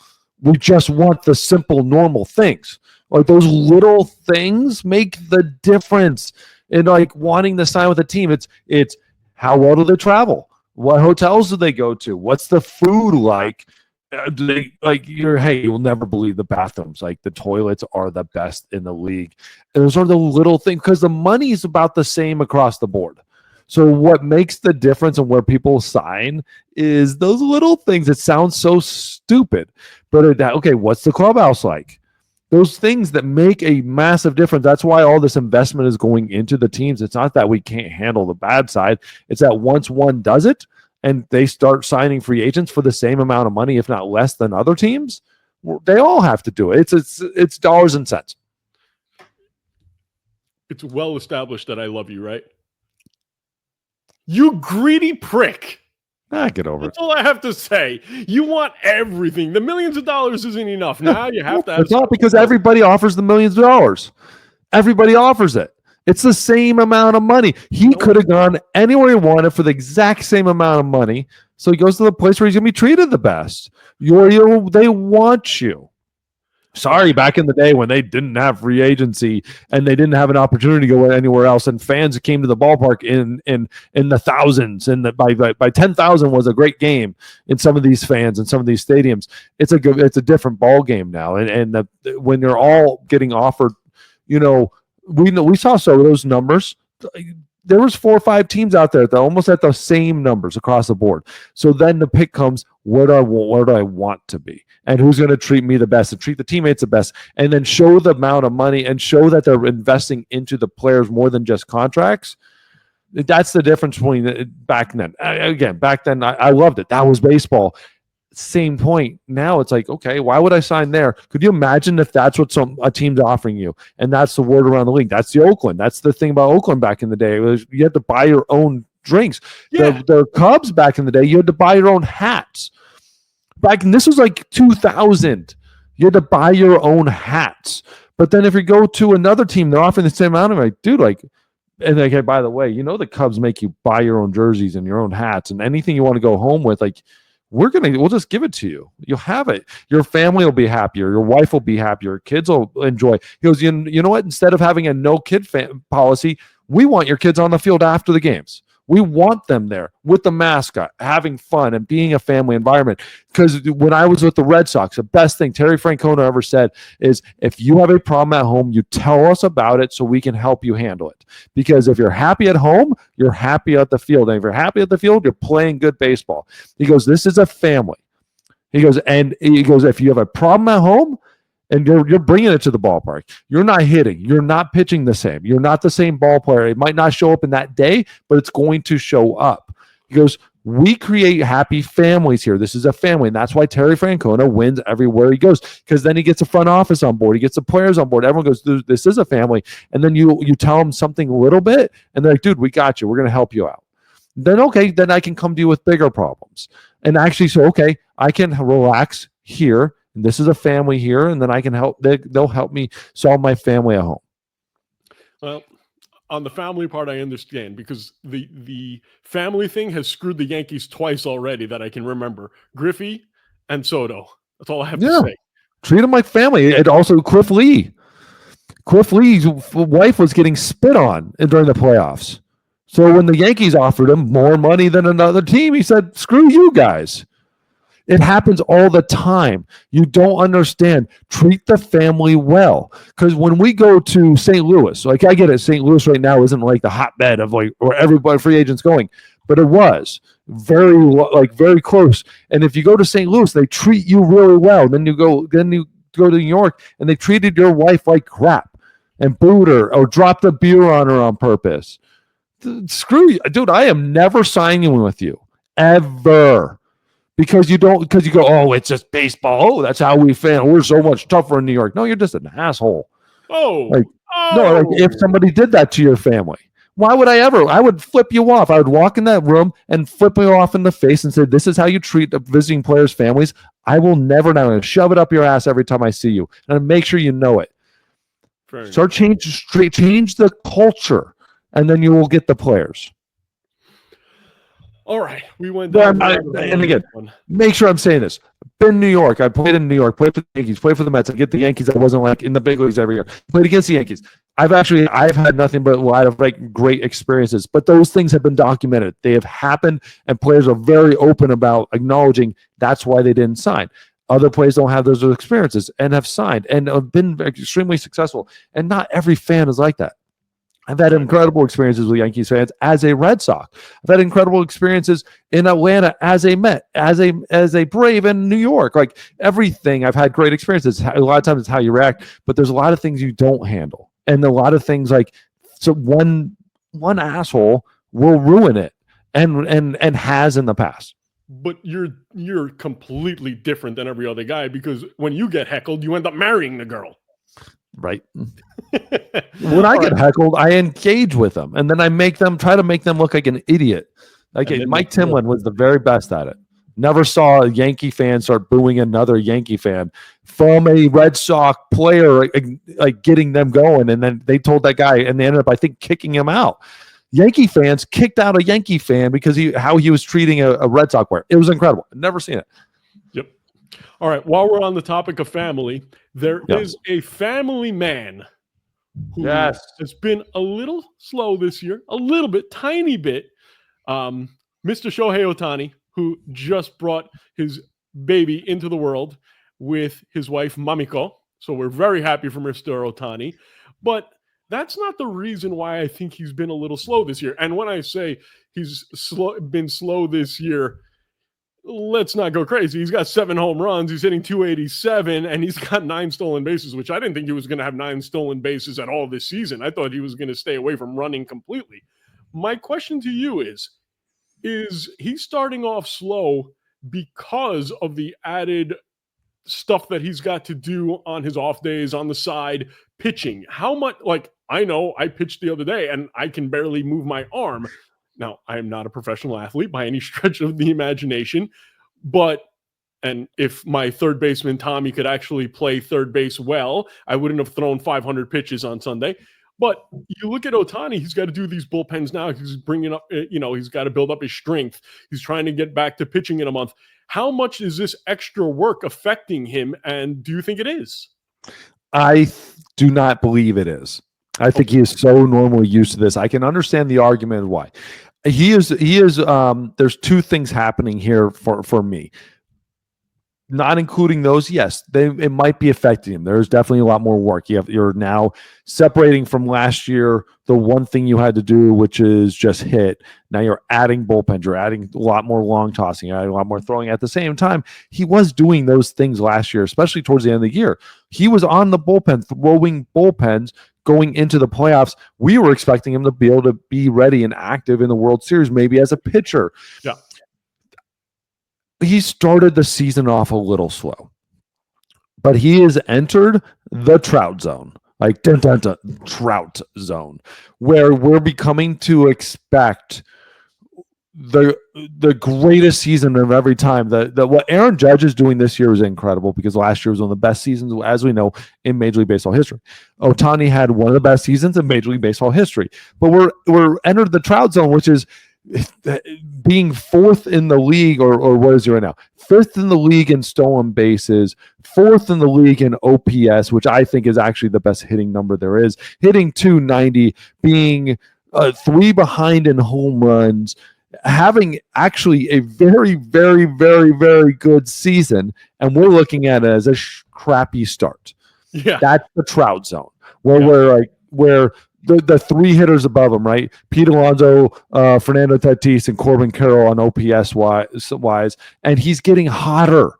We just want the simple, normal things. Like those little things make the difference in like wanting to sign with a team. It's how well do they travel? What hotels do they go to? What's the food like? You'll never believe the bathrooms. Like the toilets are the best in the league. And those are the little things because the money is about the same across the board. So what makes the difference and where people sign is those little things. It sounds so stupid, but what's the clubhouse like? Those things that make a massive difference. That's why all this investment is going into the teams. It's not that we can't handle the bad side. It's that once one does it, and they start signing free agents for the same amount of money, if not less than other teams, they all have to do it. It's dollars and cents. It's well established that I love you, right? You greedy prick. Get over That's all I have to say. You want everything. The millions of dollars isn't enough. Now you have to have. It's not because everybody offers the millions of dollars. Everybody offers it. It's the same amount of money. He could have gone anywhere he wanted for the exact same amount of money. So he goes to the place where he's going to be treated the best. They want you. Sorry, back in the day when they didn't have free agency and they didn't have an opportunity to go anywhere else, and fans came to the ballpark in the thousands, and by 10,000 was a great game in some of these fans and some of these stadiums. It's a different ball game now, and when they're all getting offered, we saw some of those numbers. There was 4 or 5 teams out there that almost at the same numbers across the board. So then the pick comes, where do I want to be? And who's going to treat me the best and treat the teammates the best? And then show the amount of money and show that they're investing into the players more than just contracts. That's the difference between back then. Back then, I loved it. That was baseball. Same point. Now it's like, okay, why would I sign there? Could you imagine if that's what a team's offering you? And that's the word around the league. That's the Oakland. That's the thing about Oakland back in the day. You had to buy your own drinks. Yeah. The Cubs back in the day, you had to buy your own hats. This was like 2000. You had to buy your own hats. But then if you go to another team, they're offering the same amount of hey, by the way, the Cubs make you buy your own jerseys and your own hats and anything you want to go home with, we'll just give it to you. You'll have it. Your family will be happier. Your wife will be happier. Your kids will enjoy. He goes, you know what? Instead of having a no kid policy, we want your kids on the field after the games. We want them there with the mascot, having fun and being a family environment. Because when I was with the Red Sox, the best thing Terry Francona ever said is, if you have a problem at home, you tell us about it so we can help you handle it. Because if you're happy at home, you're happy at the field. And if you're happy at the field, you're playing good baseball. He goes, this is a family. He goes, if you have a problem at home, and you're bringing it to the ballpark, you're not hitting, you're not pitching the same, you're not the same ball player. It might not show up in that day, but it's going to show up. He goes, we create happy families here. This is a family, and that's why Terry Francona wins everywhere he goes, because then he gets the front office on board, he gets the players on board. Everyone goes, this is a family. And then you tell them something a little bit, and they're like, dude, we got you. We're going to help you out. Then, okay, then I can come to you with bigger problems. And actually, so, okay, I can relax here. This is a family here, and then I can help. They'll help me solve my family at home. Well, on the family part, I understand, because the family thing has screwed the Yankees twice already that I can remember. Griffey and Soto. That's all I have to say. Treat them like family. And also Cliff Lee. Cliff Lee's wife was getting spit on during the playoffs. So when the Yankees offered him more money than another team, he said, screw you guys. It happens all the time. You don't understand. Treat the family well. Because when we go to St. Louis, like I get it, St. Louis right now isn't like the hotbed of like where everybody free agents going, but it was very close. And if you go to St. Louis, they treat you really well. Then you go to New York, and they treated your wife like crap and booed her or dropped a beer on her on purpose. Screw you, dude. I am never signing with you ever. Because you go, oh, it's just baseball. Oh, that's how we fan. We're so much tougher in New York. No, you're just an asshole. No, if somebody did that to your family, why would I would flip you off. I would walk in that room and flip you off in the face and say, this is how you treat visiting players' families. I will never now. I'm going to shove it up your ass every time I see you. And make sure you know it. Change the culture, and then you will get the players. All right, we went down. And again, make sure I'm saying this. Been in New York. I played in New York. Played for the Yankees. Played for the Mets. I get the Yankees. I wasn't like in the big leagues every year. Played against the Yankees. I've had nothing but a lot of like great experiences. But those things have been documented. They have happened, and players are very open about acknowledging that's why they didn't sign. Other players don't have those experiences and have signed and have been extremely successful. And not every fan is like that. I've had incredible experiences with Yankees fans as a Red Sox. I've had incredible experiences in Atlanta as a Met, as a Brave in New York. Like everything, I've had great experiences. A lot of times it's how you react, but there's a lot of things you don't handle. And a lot of things one asshole will ruin it and has in the past. But you're completely different than every other guy, because when you get heckled, you end up marrying the girl. Right. When I get heckled, I engage with them, and then I try to make them look like an idiot. Like Mike Timlin was the very best at it. Never saw a Yankee fan start booing another Yankee fan from a Red Sox player, like getting them going. And then they told that guy, and they ended up, I think, kicking him out. Yankee fans kicked out a Yankee fan because how he was treating a Red Sox player. It was incredible. I've never seen it. Yep. All right. While we're on the topic of family, there is a family man who has been a little slow this year, a little bit, tiny bit. Mr. Shohei Ohtani, who just brought his baby into the world with his wife, Mamiko. So we're very happy for Mr. Ohtani. But that's not the reason why I think he's been a little slow this year. And when I say he's been slow this year, let's not go crazy. He's got 7 home runs. He's hitting .287, and he's got 9 stolen bases, which I didn't think he was going to have 9 stolen bases at all this season. I thought he was going to stay away from running completely. My question to you is he starting off slow because of the added stuff that he's got to do on his off days, on the side, pitching? How much, I know I pitched the other day, and I can barely move my arm. Now, I am not a professional athlete by any stretch of the imagination, and if my third baseman, Tommy, could actually play third base well, I wouldn't have thrown 500 pitches on Sunday. But you look at Ohtani, he's got to do these bullpens now. He's bringing up, he's got to build up his strength. He's trying to get back to pitching in a month. How much is this extra work affecting him, and do you think it is? I do not believe it is. I think he is so normally used to this. I can understand the argument of why. He is. There's two things happening here for me. Not including those, yes, it might be affecting him. There's definitely a lot more work. You're now separating from last year the one thing you had to do, which is just hit. Now you're adding bullpens. You're adding a lot more long tossing, adding a lot more throwing. At the same time, he was doing those things last year, especially towards the end of the year. He was on the bullpen, throwing bullpens going into the playoffs. We were expecting him to be able to be ready and active in the World Series, maybe as a pitcher. Yeah. He started the season off a little slow, but he has entered the Trout zone, like Trout zone, where we're becoming to expect the greatest season of every time. What Aaron Judge is doing this year is incredible, because last year was one of the best seasons, as we know, in Major League Baseball history. Ohtani had one of the best seasons in Major League Baseball history, but we're entered the Trout zone, which is being fourth in the league, or what is he right now? Fifth in the league in stolen bases, fourth in the league in OPS, which I think is actually the best hitting number there is, hitting 290, being 3 behind in home runs, having actually a very, very, very, very good season, and we're looking at it as a crappy start. Yeah, that's the Trout zone, where the three hitters above him, right? Pete Alonso, Fernando Tatis, and Corbin Carroll on OPS wise, and he's getting hotter.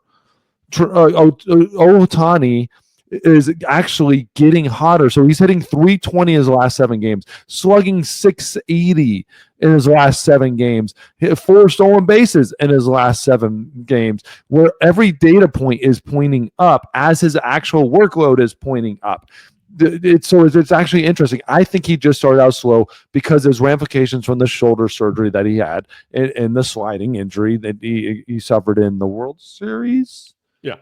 Ohtani is actually getting hotter. So he's hitting 320 in his last 7 games, slugging 680 in his last 7 games, hit 4 stolen bases in his last 7 games, where every data point is pointing up as his actual workload is pointing up. It's actually interesting. I think he just started out slow because there's ramifications from the shoulder surgery that he had and the sliding injury that he suffered in the World Series. Yeah.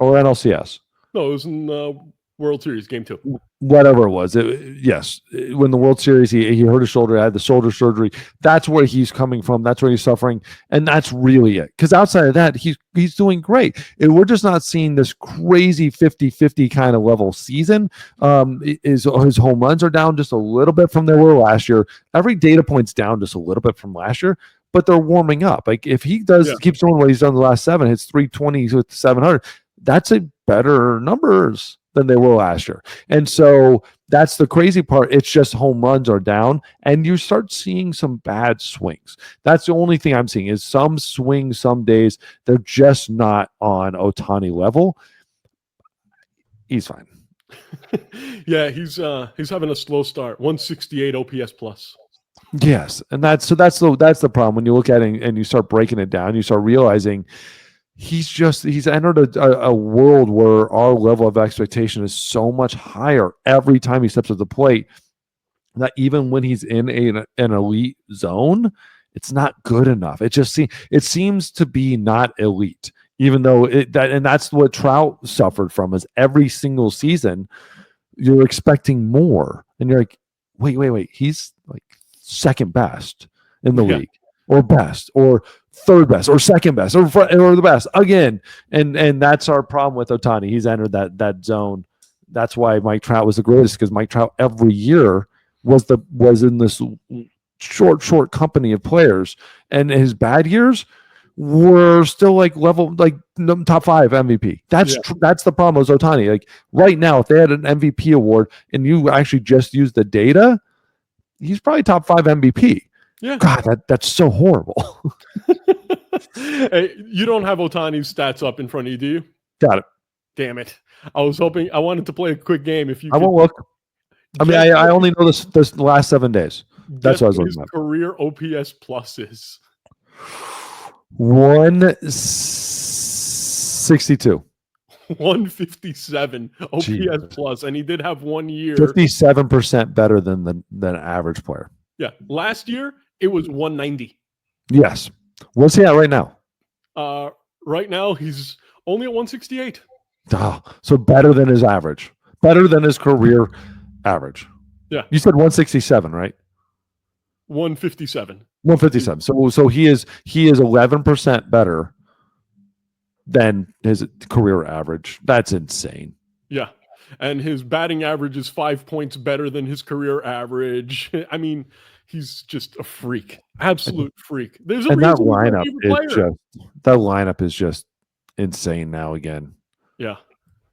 Or NLCS. No, it was in World Series, Game 2. Whatever it was. Yes. When the World Series, he hurt his shoulder, had the shoulder surgery. That's where he's coming from. That's where he's suffering. And that's really it. Because outside of that, he's doing great. And we're just not seeing this crazy 50-50 kind of level season. His home runs are down just a little bit from they were last year. Every data point's down just a little bit from last year, but they're warming up. Like if he keeps doing what he's done the last 7, hits 320 with 700, that's a better numbers than they were last year. And so that's the crazy part. It's just home runs are down, and you start seeing some bad swings. That's the only thing I'm seeing is some swings, some days, they're just not on Ohtani level. He's fine. Yeah, he's having a slow start. 168 OPS plus. Yes, and that's the problem when you look at it and you start breaking it down. You start realizing he's entered a world where our level of expectation is so much higher every time he steps at the plate that even when he's in an elite zone, it's not good enough. It seems to be not elite, even though and that's what Trout suffered from. Is every single season you're expecting more, and you're like, wait, he's like second best in the league, or best, or third best, or second best, or the best again. And that's our problem with Ohtani. He's entered that zone. That's why Mike Trout was the greatest, because Mike Trout every year was in this short company of players, and his bad years were still like top 5 MVP. That's the problem with Ohtani. Like right now, if they had an MVP award and you actually just use the data, he's probably top 5 MVP. Yeah. God, that's so horrible. Hey, you don't have Ohtani's stats up in front of you, do you? Got it. Damn it. I wanted to play a quick game. If you I won't look. I mean, I only know this last 7 days. That's what I was looking at. Career OPS plus is 162. 157 OPS plus, and he did have 1 year 57% better than an average player. Yeah, last year it was 190. Yes. What's he at right now? Right now he's only at 168. Oh, so better than his average, better than his career average. Yeah, you said 167, right? 157. 157. So he is 11% better than his career average. That's insane. Yeah. And his batting average is 5 points better than his career average. I mean, He's just a freak, absolute freak. There's a and reason that lineup is just insane now again. Yeah.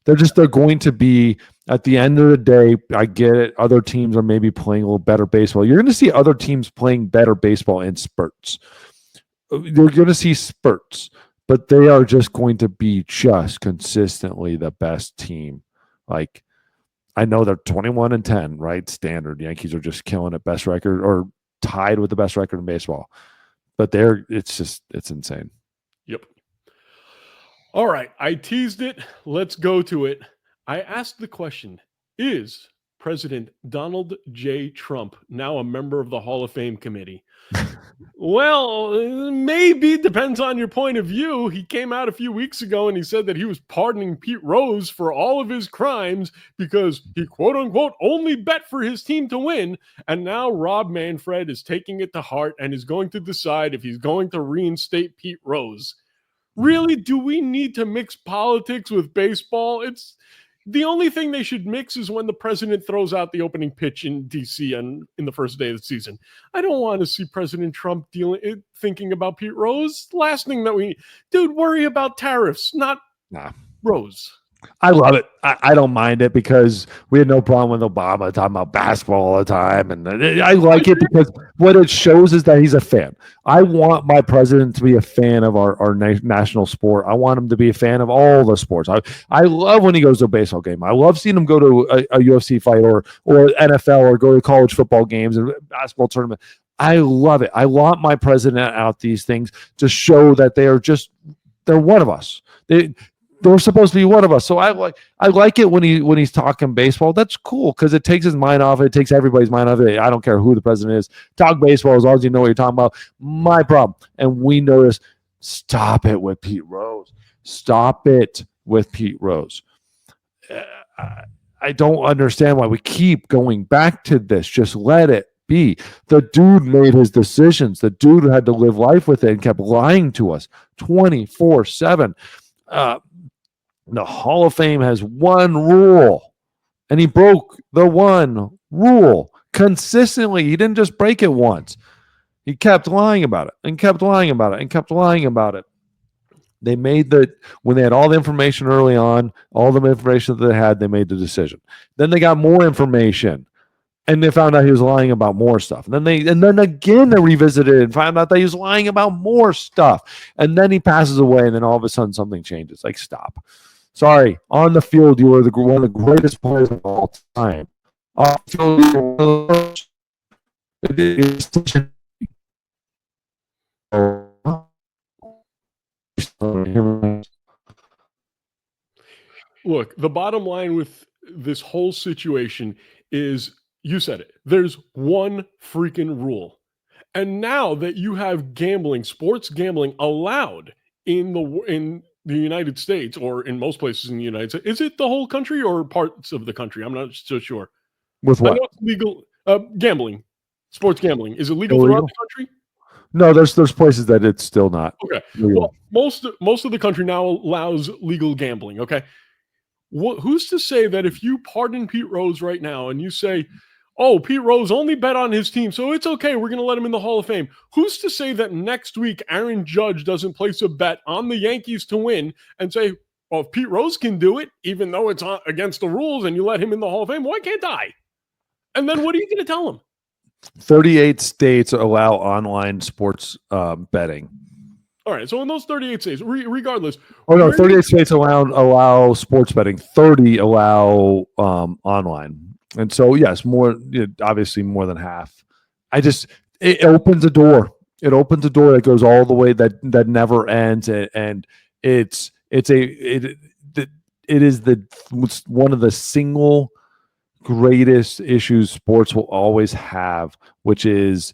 They're going to be, at the end of the day, I get it. Other teams are maybe playing a little better baseball. You're going to see other teams playing better baseball in spurts. You're going to see spurts, but they are just going to be just consistently the best team. Like, I know they're 21-10, right? Standard. Yankees are just killing it, best record or tied with the best record in baseball. But it's insane. Yep. All right. I teased it. Let's go to it. I asked the question, is President Donald J. Trump now a member of the Hall of Fame committee? Well, maybe. Depends on your point of view. He came out a few weeks ago and he said that he was pardoning Pete Rose for all of his crimes because he, quote unquote, only bet for his team to win. And now Rob Manfred is taking it to heart and is going to decide if he's going to reinstate Pete Rose. Really, do we need to mix politics with baseball? It's the only thing they should mix is when the president throws out the opening pitch in D.C. in the first day of the season. I don't want to see President Trump thinking about Pete Rose. Last thing that dude, worry about tariffs, not Rose. I love it. I don't mind it because we had no problem with Obama talking about basketball all the time. And I like it because what it shows is that he's a fan. I want my president to be a fan of our national sport. I want him to be a fan of all the sports. I love when he goes to a baseball game. I love seeing him go to a UFC fight or NFL or go to college football games and basketball tournament. I love it. I want my president out these things to show that they're one of us. They're supposed to be one of us. So I like it when he's talking baseball. That's cool because it takes his mind off it. It takes everybody's mind off it. I don't care who the president is. Talk baseball as long as you know what you're talking about. My problem. And we notice, stop it with Pete Rose. Stop it with Pete Rose. I don't understand why we keep going back to this. Just let it be. The dude made his decisions. The dude had to live life with it and kept lying to us 24/7. The Hall of Fame has one rule, and he broke the one rule consistently. He didn't just break it once. He kept lying about it and kept lying about it and kept lying about it. They made when they had all the information early on, all the information that they had, they made the decision. Then they got more information, and they found out he was lying about more stuff. And then again they revisited it and found out that he was lying about more stuff. And then he passes away, and then all of a sudden something changes. Like, stop. Sorry, on the field, you were one of the greatest players of all time. Off the field, you were one of the first. Look, the bottom line with this whole situation is, you said it, there's one freaking rule. And now that you have gambling, sports gambling allowed in the United States, or in most places in the United States. Is it the whole country or parts of the country? I'm not so sure. With what? I know it's legal. Gambling, sports gambling. Is it legal throughout the country? No, there's places that it's still not. Okay. Well, most of the country now allows legal gambling. Okay. Who's to say that if you pardon Pete Rose right now and you say, oh, Pete Rose only bet on his team, so it's okay, we're going to let him in the Hall of Fame. Who's to say that next week Aaron Judge doesn't place a bet on the Yankees to win and say, well, if Pete Rose can do it, even though it's against the rules, and you let him in the Hall of Fame, why can't I? And then what are you going to tell him? 38 states allow online sports betting. All right, so in those 38 states, regardless. Oh, no, 38 states allow sports betting. 30 allow online. And so, yes, obviously more than half. It opens a door. It opens a door that goes all the way that never ends. And it is one of the single greatest issues sports will always have, which is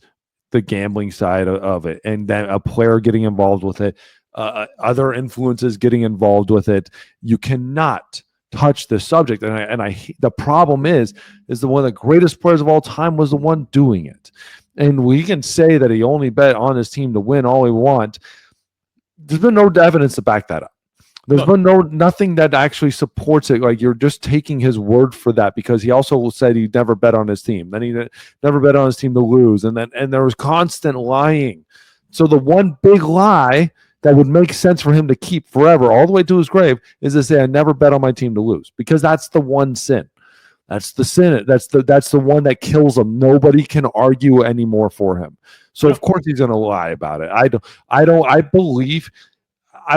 the gambling side of it. And then a player getting involved with it, other influences getting involved with it. You cannot touch the subject, and the problem is that one of the greatest players of all time was the one doing it. And we can say that he only bet on his team to win all he want. There's been no evidence to back that up. There's been nothing that actually supports it. Like, you're just taking his word for that, because he also said he'd never bet on his team. Then he never bet on his team to lose. And there was constant lying. So the one big lie that would make sense for him to keep forever, all the way to his grave, is to say, I never bet on my team to lose, because that's the one sin. That's the sin. That's the one that kills him. Nobody can argue anymore for him. So of course he's going to lie about it. I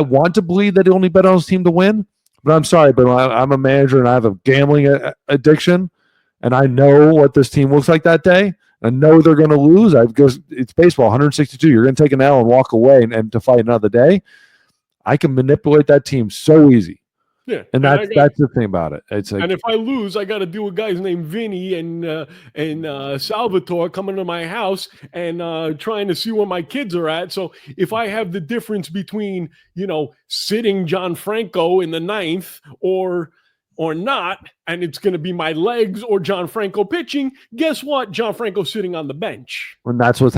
want to believe that he only bet on his team to win, but I'm sorry, but I'm a manager and I have a gambling addiction, and I know what this team looks like that day. I know they're going to lose. It's baseball, 162. You're going to take an L and walk away and to fight another day. I can manipulate that team so easy. Yeah, and that's the thing about it. It's like, and if I lose, I got to deal with guys named Vinny and Salvatore coming to my house and trying to see where my kids are at. So if I have the difference between, sitting Gianfranco in the ninth or not, and it's going to be my legs or Gianfranco pitching, guess what? Gianfranco's sitting on the bench. And that's what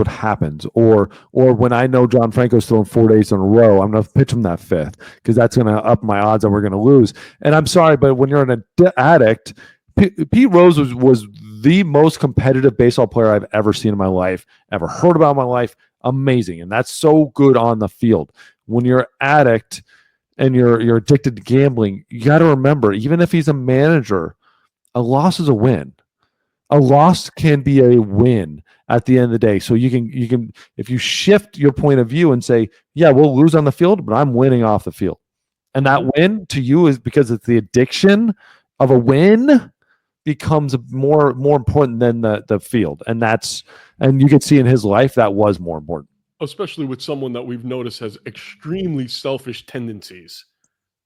happens. Or when I know Gianfranco's throwing 4 days in a row, I'm going to pitch him that fifth, because that's going to up my odds that we're going to lose. And I'm sorry, but when you're an addict, Pete Rose was the most competitive baseball player I've ever seen in my life, ever heard about in my life. Amazing. And that's so good on the field. When you're an addict and you're addicted to gambling, you got to remember, even if he's a manager, a loss is a win. A loss can be a win at the end of the day. So you can if you shift your point of view and say, yeah, we'll lose on the field, but I'm winning off the field. And that win to you is because it's the addiction of a win becomes more important than the field. And you can see in his life that was more important. Especially with someone that we've noticed has extremely selfish tendencies.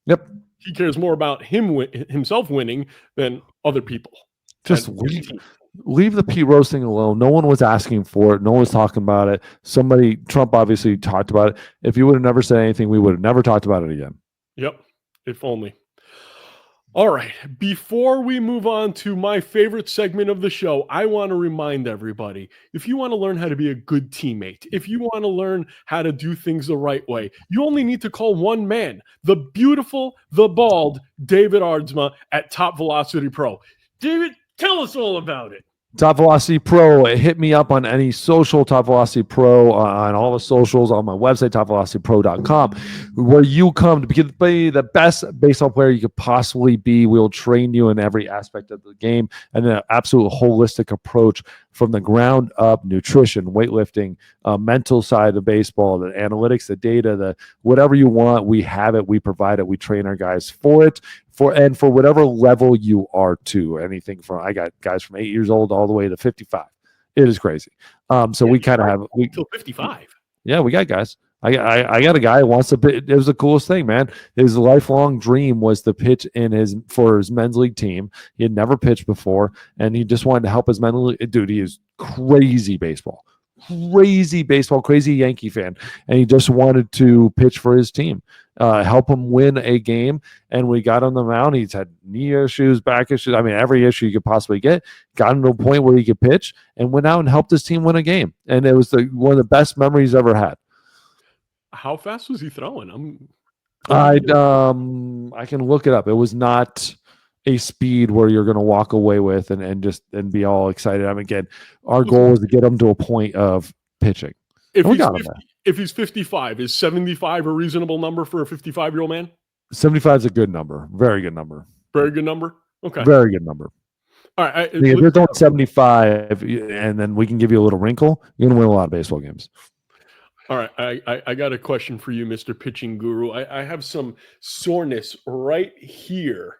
Yep. He cares more about himself winning than other people. Just leave the Pete Rose thing alone. No one was asking for it. No one was talking about it. Trump obviously talked about it. If he would have never said anything, we would have never talked about it again. Yep. If only. All right. Before we move on to my favorite segment of the show, I want to remind everybody, if you want to learn how to be a good teammate, if you want to learn how to do things the right way, you only need to call one man, the beautiful, the bald David Aardsma at Top Velocity Pro. David, tell us all about it. Top Velocity Pro. Hit me up on any social, Top Velocity Pro, on all the socials, on my website, topvelocitypro.com, where you come to be the best baseball player you could possibly be. We'll train you in every aspect of the game, and an absolute holistic approach from the ground up: nutrition, weightlifting, mental side of baseball, the analytics, the data, the whatever you want. We have it. We provide it. We train our guys for it. For whatever level you are to, anything from, I got guys from 8 years old all the way to 55. It is crazy. So we kind of have till 55. Yeah, we got guys. I got a guy who wants to pitch. It was the coolest thing, man. His lifelong dream was to pitch for his men's league team. He had never pitched before, and he just wanted to help his men's league. Dude, he is crazy baseball, crazy Yankee fan, and he just wanted to pitch for his team, help him win a game. And we got on the mound. He's had knee issues, back issues. I mean, every issue you could possibly get. Got him to a point where he could pitch, and went out and helped his team win a game. And it was one of the best memories he's ever had. How fast was he throwing? I can look it up. It was not a speed where you're going to walk away with and be all excited. I mean, again, our goal is to get him to a point of pitching. If he's 55, is 75 a reasonable number for a 55-year-old man? 75 is a good number. Very good number. Very good number? Okay. Very good number. All right. If you're throwing 75 and then we can give you a little wrinkle, you're going to win a lot of baseball games. All right, I got a question for you, Mr. Pitching Guru. I have some soreness right here.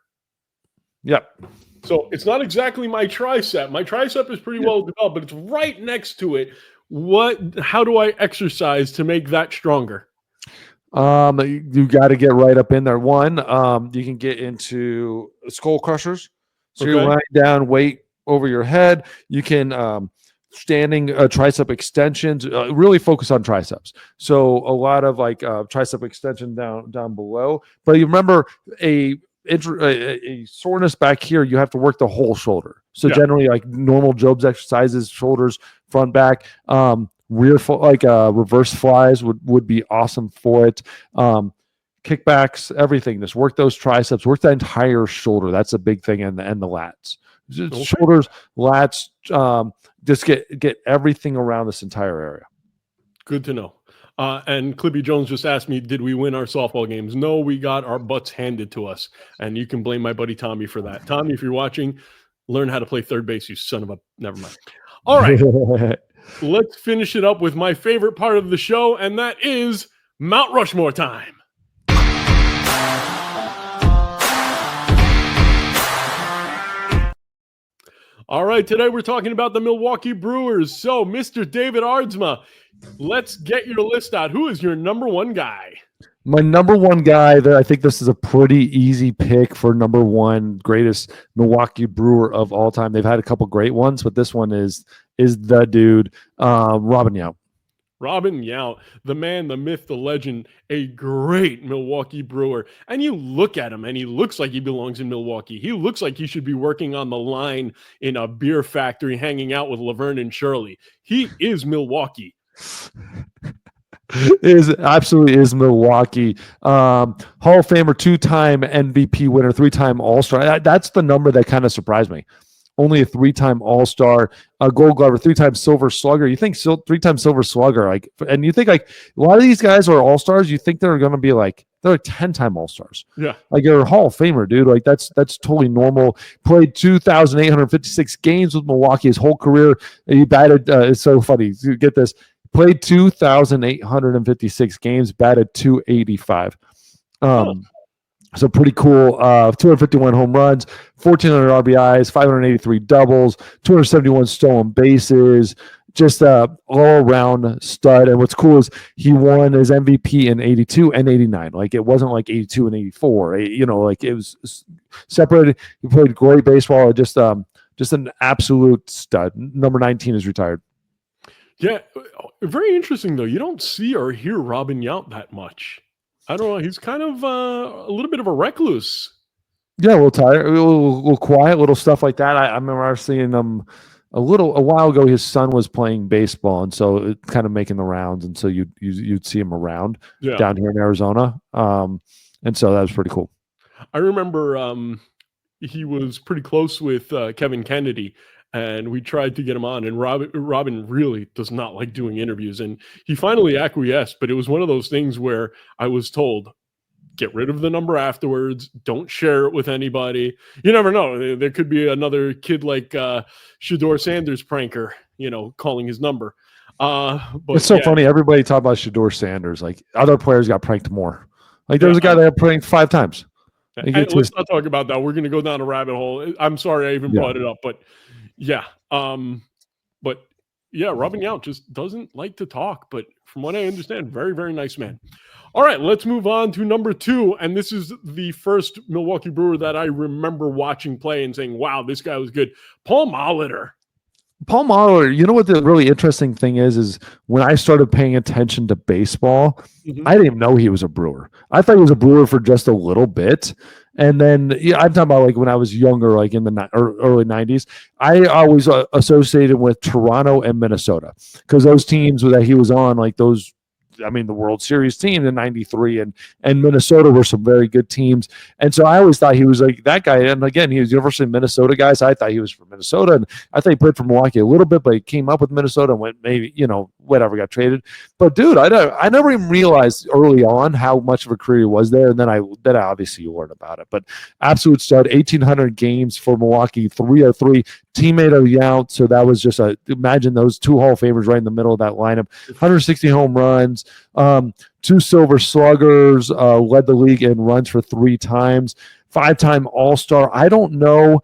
Yep. So it's not exactly my tricep. My tricep is pretty well developed, but it's right next to it. How do I exercise to make that stronger? You got to get right up in there. One, you can get into skull crushers. So you're lying down, weight over your head. You can standing tricep extensions, really focus on triceps. So a lot of like tricep extension down below. But you remember a soreness back here, you have to work the whole shoulder. So generally, like normal Job's exercises, shoulders, front, back, reverse flies would be awesome for it. kickbacks, everything. Just work those triceps, work that entire shoulder. That's a big thing, and the lats. Okay. Shoulders, lats, just get everything around this entire area. Good to know. And Clippy Jones just asked me, did we win our softball games? No, we got our butts handed to us. And you can blame my buddy Tommy for that. Tommy, if you're watching, learn how to play third base, you son of a... Never mind. All right. Let's finish it up with my favorite part of the show, and that is Mount Rushmore time. All right, today we're talking about the Milwaukee Brewers. So, Mr. David Aardsma, let's get your list out. Who is your number one guy? My number one guy, I think this is a pretty easy pick for number one greatest Milwaukee Brewer of all time. They've had a couple great ones, but this one is the dude, Robin Yount. Robin Yount, the man, the myth, the legend, a great Milwaukee Brewer. And you look at him, and he looks like he belongs in Milwaukee. He looks like he should be working on the line in a beer factory, hanging out with Laverne and Shirley. He is Milwaukee. Absolutely is Milwaukee. Hall of Famer, 2-time MVP winner, 3-time All-Star. That's the number that kind of surprised me. Only a 3-time All-Star, a Gold Glover, 3-time Silver Slugger. You think 3-time Silver Slugger, and you think a lot of these guys are All-Stars. You think they're going to be they're 10-time All-Stars. Yeah, you're a Hall of Famer, dude. That's totally normal. Played 2,856 games with Milwaukee his whole career. He batted. It's so funny. Get this. Played 2,856 games, batted .285. So pretty cool. 251 home runs, 1,400 RBIs, 583 doubles, 271 stolen bases. Just a all-around stud. And what's cool is he won his MVP in 82 and 89. It wasn't like 82 and 84. It was separated. He played great baseball. Just an absolute stud. Number 19 is retired. Yeah, very interesting, though. You don't see or hear Robin Yount that much. I don't know. He's kind of a little bit of a recluse. Yeah, a little tired, a little quiet, little stuff like that. I remember seeing him a while ago. His son was playing baseball, and so it kind of making the rounds, and so you'd see him around down here in Arizona. And so that was pretty cool. I remember he was pretty close with Kevin Kennedy. And we tried to get him on, and Robin really does not like doing interviews. And he finally acquiesced, but it was one of those things where I was told, get rid of the number afterwards. Don't share it with anybody. You never know. There could be another kid like Shedeur Sanders pranker, calling his number. But it's so funny. Everybody talk about Shedeur Sanders. Other players got pranked more. There was a guy that got pranked 5 times. Let's not talk about that. We're going to go down a rabbit hole. I'm sorry I even brought it up, but yeah. Robin Yount just doesn't like to talk, but from what I understand, very, very nice man. All right, let's move on to number 2. And this is the first Milwaukee Brewer that I remember watching play and saying, wow, this guy was good. Paul Molitor. Paul Molitor, you know what the really interesting thing is when I started paying attention to baseball, I didn't even know he was a Brewer. I thought he was a Brewer for just a little bit. And then I'm talking about when I was younger, in the early 90s, I always associated with Toronto and Minnesota because those teams that he was on, the World Series team in '93 and Minnesota were some very good teams. And so I always thought he was that guy. And again, he was University of Minnesota guy. So I thought he was from Minnesota. And I thought he played for Milwaukee a little bit, but he came up with Minnesota and went maybe, whatever, got traded. But dude, I never even realized early on how much of a career he was there. And then I obviously learned about it. But absolute stud, 1,800 games for Milwaukee, 303, teammate of Yount. So that was just imagine those 2 Hall of Famers right in the middle of that lineup. 160 home runs, 2 Silver Sluggers, led the league in runs for 3 times, 5-time All-Star. I don't know.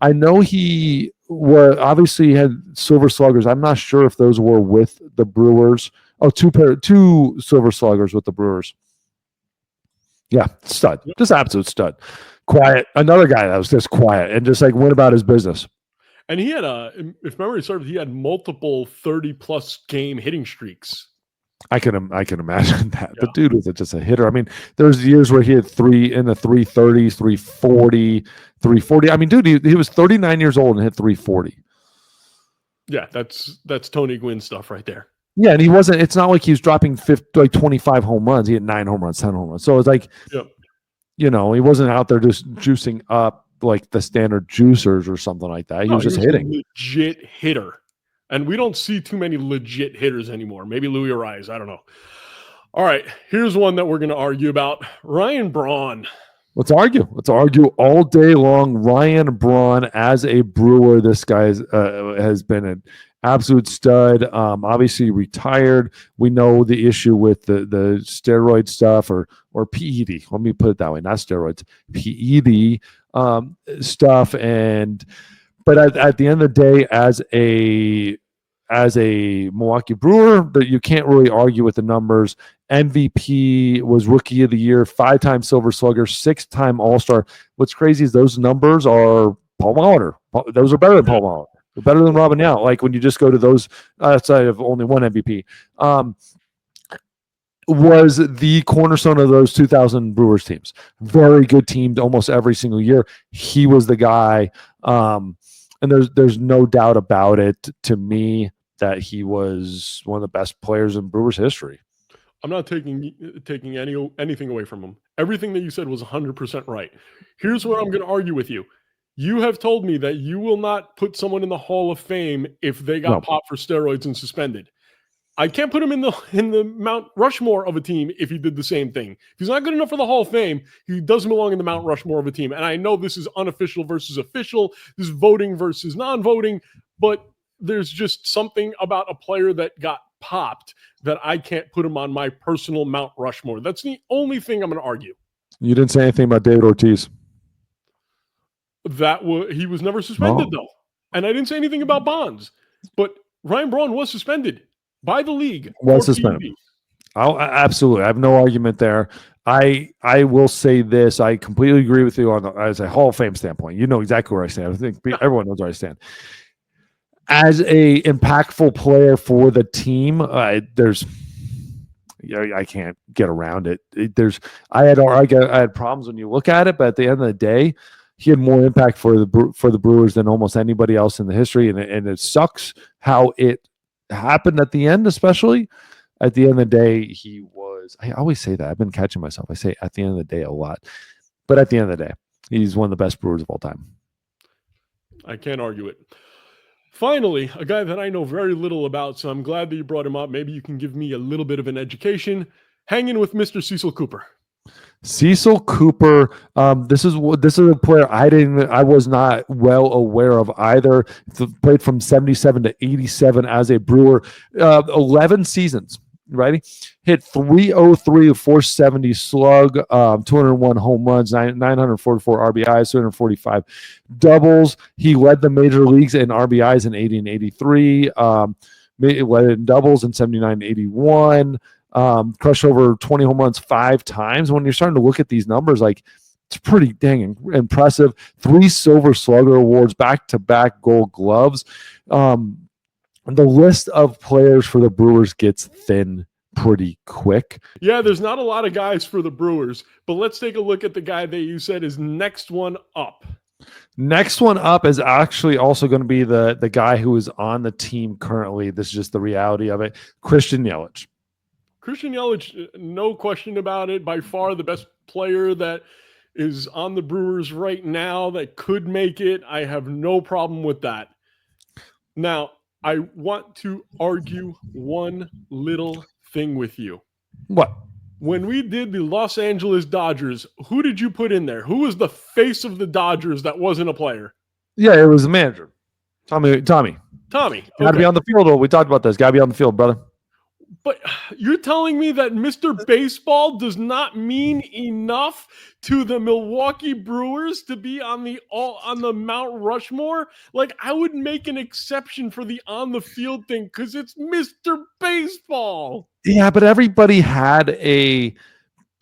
I know he obviously had Silver Sluggers. I'm not sure if those were with the Brewers. Oh, 2 Silver Sluggers with the Brewers. Yeah, stud. Just absolute stud. Quiet. Another guy that was just quiet and just went about his business. And he had if memory serves, he had multiple 30-plus game hitting streaks. I can imagine that. Yeah. The dude was just a hitter. I mean, there's years where he had 3 in the 330s, 340, 340. I mean, dude, he was 39 years old and hit 340. Yeah, that's Tony Gwynn stuff right there. Yeah, and he wasn't. It's not like he was dropping 25 home runs. He had 9 home runs, 10 home runs. So it's like, he wasn't out there just juicing up like the standard juicers or something like that. He was just hitting. A legit hitter. And we don't see too many legit hitters anymore. Maybe Louis Arias. I don't know. All right. Here's one that we're going to argue about. Ryan Braun. Let's argue. Let's argue all day long. Ryan Braun as a Brewer. This guy has been an absolute stud. Obviously retired. We know the issue with the steroid stuff or PED. Let me put it that way. Not steroids. PED stuff. But at the end of the day, as a Milwaukee Brewer, that you can't really argue with the numbers. MVP, was Rookie of the Year, 5-time Silver Slugger, 6-time All-Star. What's crazy is those numbers are Paul Molitor. Those are better than Paul Molitor. They're better than Robin Yount. Like when you just go to those outside of only one MVP. Was the cornerstone of those 2000 Brewers teams. Very good team almost every single year. He was the guy. And there's no doubt about it to me that he was one of the best players in Brewers history. I'm not taking anything away from him. Everything that you said was 100% right. Here's where I'm going to argue with you. You have told me that you will not put someone in the Hall of Fame if they got popped for steroids and suspended. I can't put him in the Mount Rushmore of a team if he did the same thing. If he's not good enough for the Hall of Fame, he doesn't belong in the Mount Rushmore of a team. And I know this is unofficial versus official, this is voting versus non-voting, but there's just something about a player that got popped that I can't put him on my personal Mount Rushmore. That's the only thing I'm going to argue. You didn't say anything about David Ortiz. He was never suspended though. And I didn't say anything about Bonds. But Ryan Braun was suspended by the league. Was suspended. Absolutely. I have no argument there. I will say this. I completely agree with you as a Hall of Fame standpoint. You know exactly where I stand. I think everyone knows where I stand. As a impactful player for the team, I can't get around it. I had problems when you look at it, but at the end of the day, he had more impact for the Brewers than almost anybody else in the history, and it sucks how it happened at the end, especially at the end of the day. He was. I always say that. I've been catching myself. I say at the end of the day a lot, but at the end of the day, he's one of the best Brewers of all time. I can't argue it. Finally, a guy that I know very little about, so I'm glad that you brought him up. Maybe you can give me a little bit of an education. Hanging with Mr. Cecil Cooper. Cecil Cooper. This is a player I was not well aware of either. Played from 77 to 87 as a Brewer. 11 seasons. Right? Hit 303, 470 slug, 201 home runs, 944 RBIs, 245 doubles. He led the major leagues in RBIs in 80 and 83. Led in doubles in 79 and 81. Crushed over 20 home runs 5 times. When you're starting to look at these numbers, like it's pretty dang impressive. 3 Silver Slugger awards, back-to-back Gold Gloves. The list of players for the Brewers gets thin pretty quick. Yeah, there's not a lot of guys for the Brewers, but let's take a look at the guy that you said is next one up. Next one up is actually also going to be the guy who is on the team currently. This is just the reality of it. Christian Yelich. Christian Yelich, no question about it. By far the best player that is on the Brewers right now that could make it. I have no problem with that. Now, I want to argue one little thing with you. What? When we did the Los Angeles Dodgers, who did you put in there? Who was the face of the Dodgers that wasn't a player? Yeah, it was the manager. Tommy. Okay. Got to be on the field. We talked about this. Got to be on the field, brother. But you're telling me that Mr. Baseball does not mean enough to the Milwaukee Brewers to be on the Mount Rushmore? Like, I would make an exception for the on the field thing because it's Mr. Baseball. Yeah, but everybody had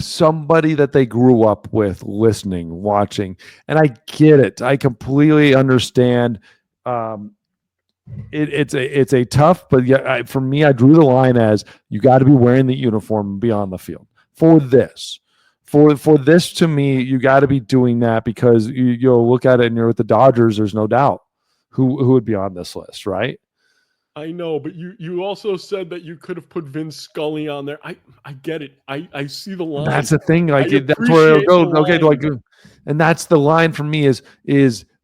somebody that they grew up with, listening, watching, and I get it. I completely understand. It's a tough, but yeah, for me, I drew the line as you got to be wearing the uniform and be on the field for this. For this, to me, you got to be doing that because you'll look at it and you're with the Dodgers. There's no doubt who would be on this list, right? I know, but you also said that you could have put Vince Scully on there. I get it. I see the line. That's the thing. Like I that's where it'll go. appreciate the Okay, line. and that's the line for me is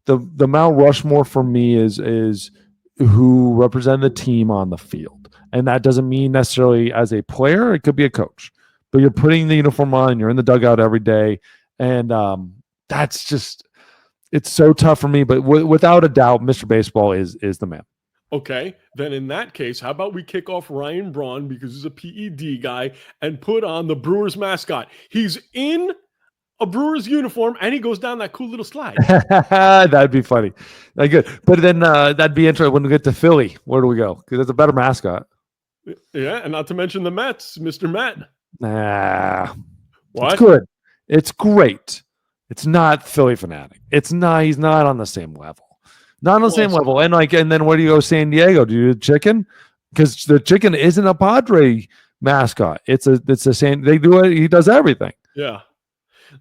the Mount Rushmore for me is who represent the team on the field, and that doesn't mean necessarily as a player. It could be a coach, but you're putting the uniform on. You're in the dugout every day, and that's just it's so tough for me. But without a doubt, Mr. Baseball is the man. Okay, then in that case, how about we kick off Ryan Braun because he's a PED guy and put on the Brewers mascot. He's in a Brewers uniform and he goes down that cool little slide. That'd be funny. Like good. But then that'd be interesting when we get to Philly. Where do we go? Because it's a better mascot. Yeah, and not to mention the Mets, Mr. Met. Nah. What? It's good. It's great. It's not Philly fanatic. It's not. He's not on the same level. Not on the same level. And then where do you go? San Diego? Do you do chicken? Because the chicken isn't a Padre mascot. It's a San. They do it. He does everything. Yeah.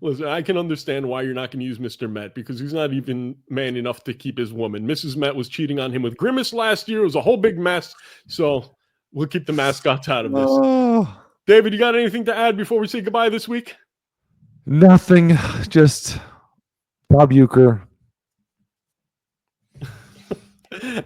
Listen, I can understand why you're not going to use Mr. Met because he's not even man enough to keep his woman. Mrs. Met was cheating on him with Grimace last year. It was a whole big mess. So we'll keep the mascots out of this. Oh. David, you got anything to add before we say goodbye this week? Nothing. Just Bob Uecker.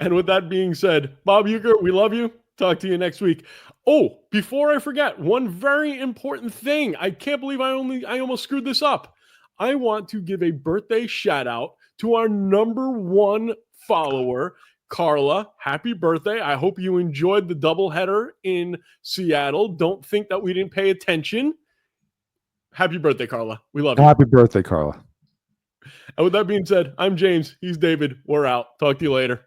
And with that being said, Bob Uecker, we love you. Talk to you next week. Oh, before I forget, one very important thing. I can't believe I almost screwed this up. I want to give a birthday shout out to our #1 follower, Carla. Happy birthday. I hope you enjoyed the doubleheader in Seattle. Don't think that we didn't pay attention. Happy birthday, Carla. We love you. Happy birthday, Carla. And with that being said, I'm James. He's David. We're out. Talk to you later.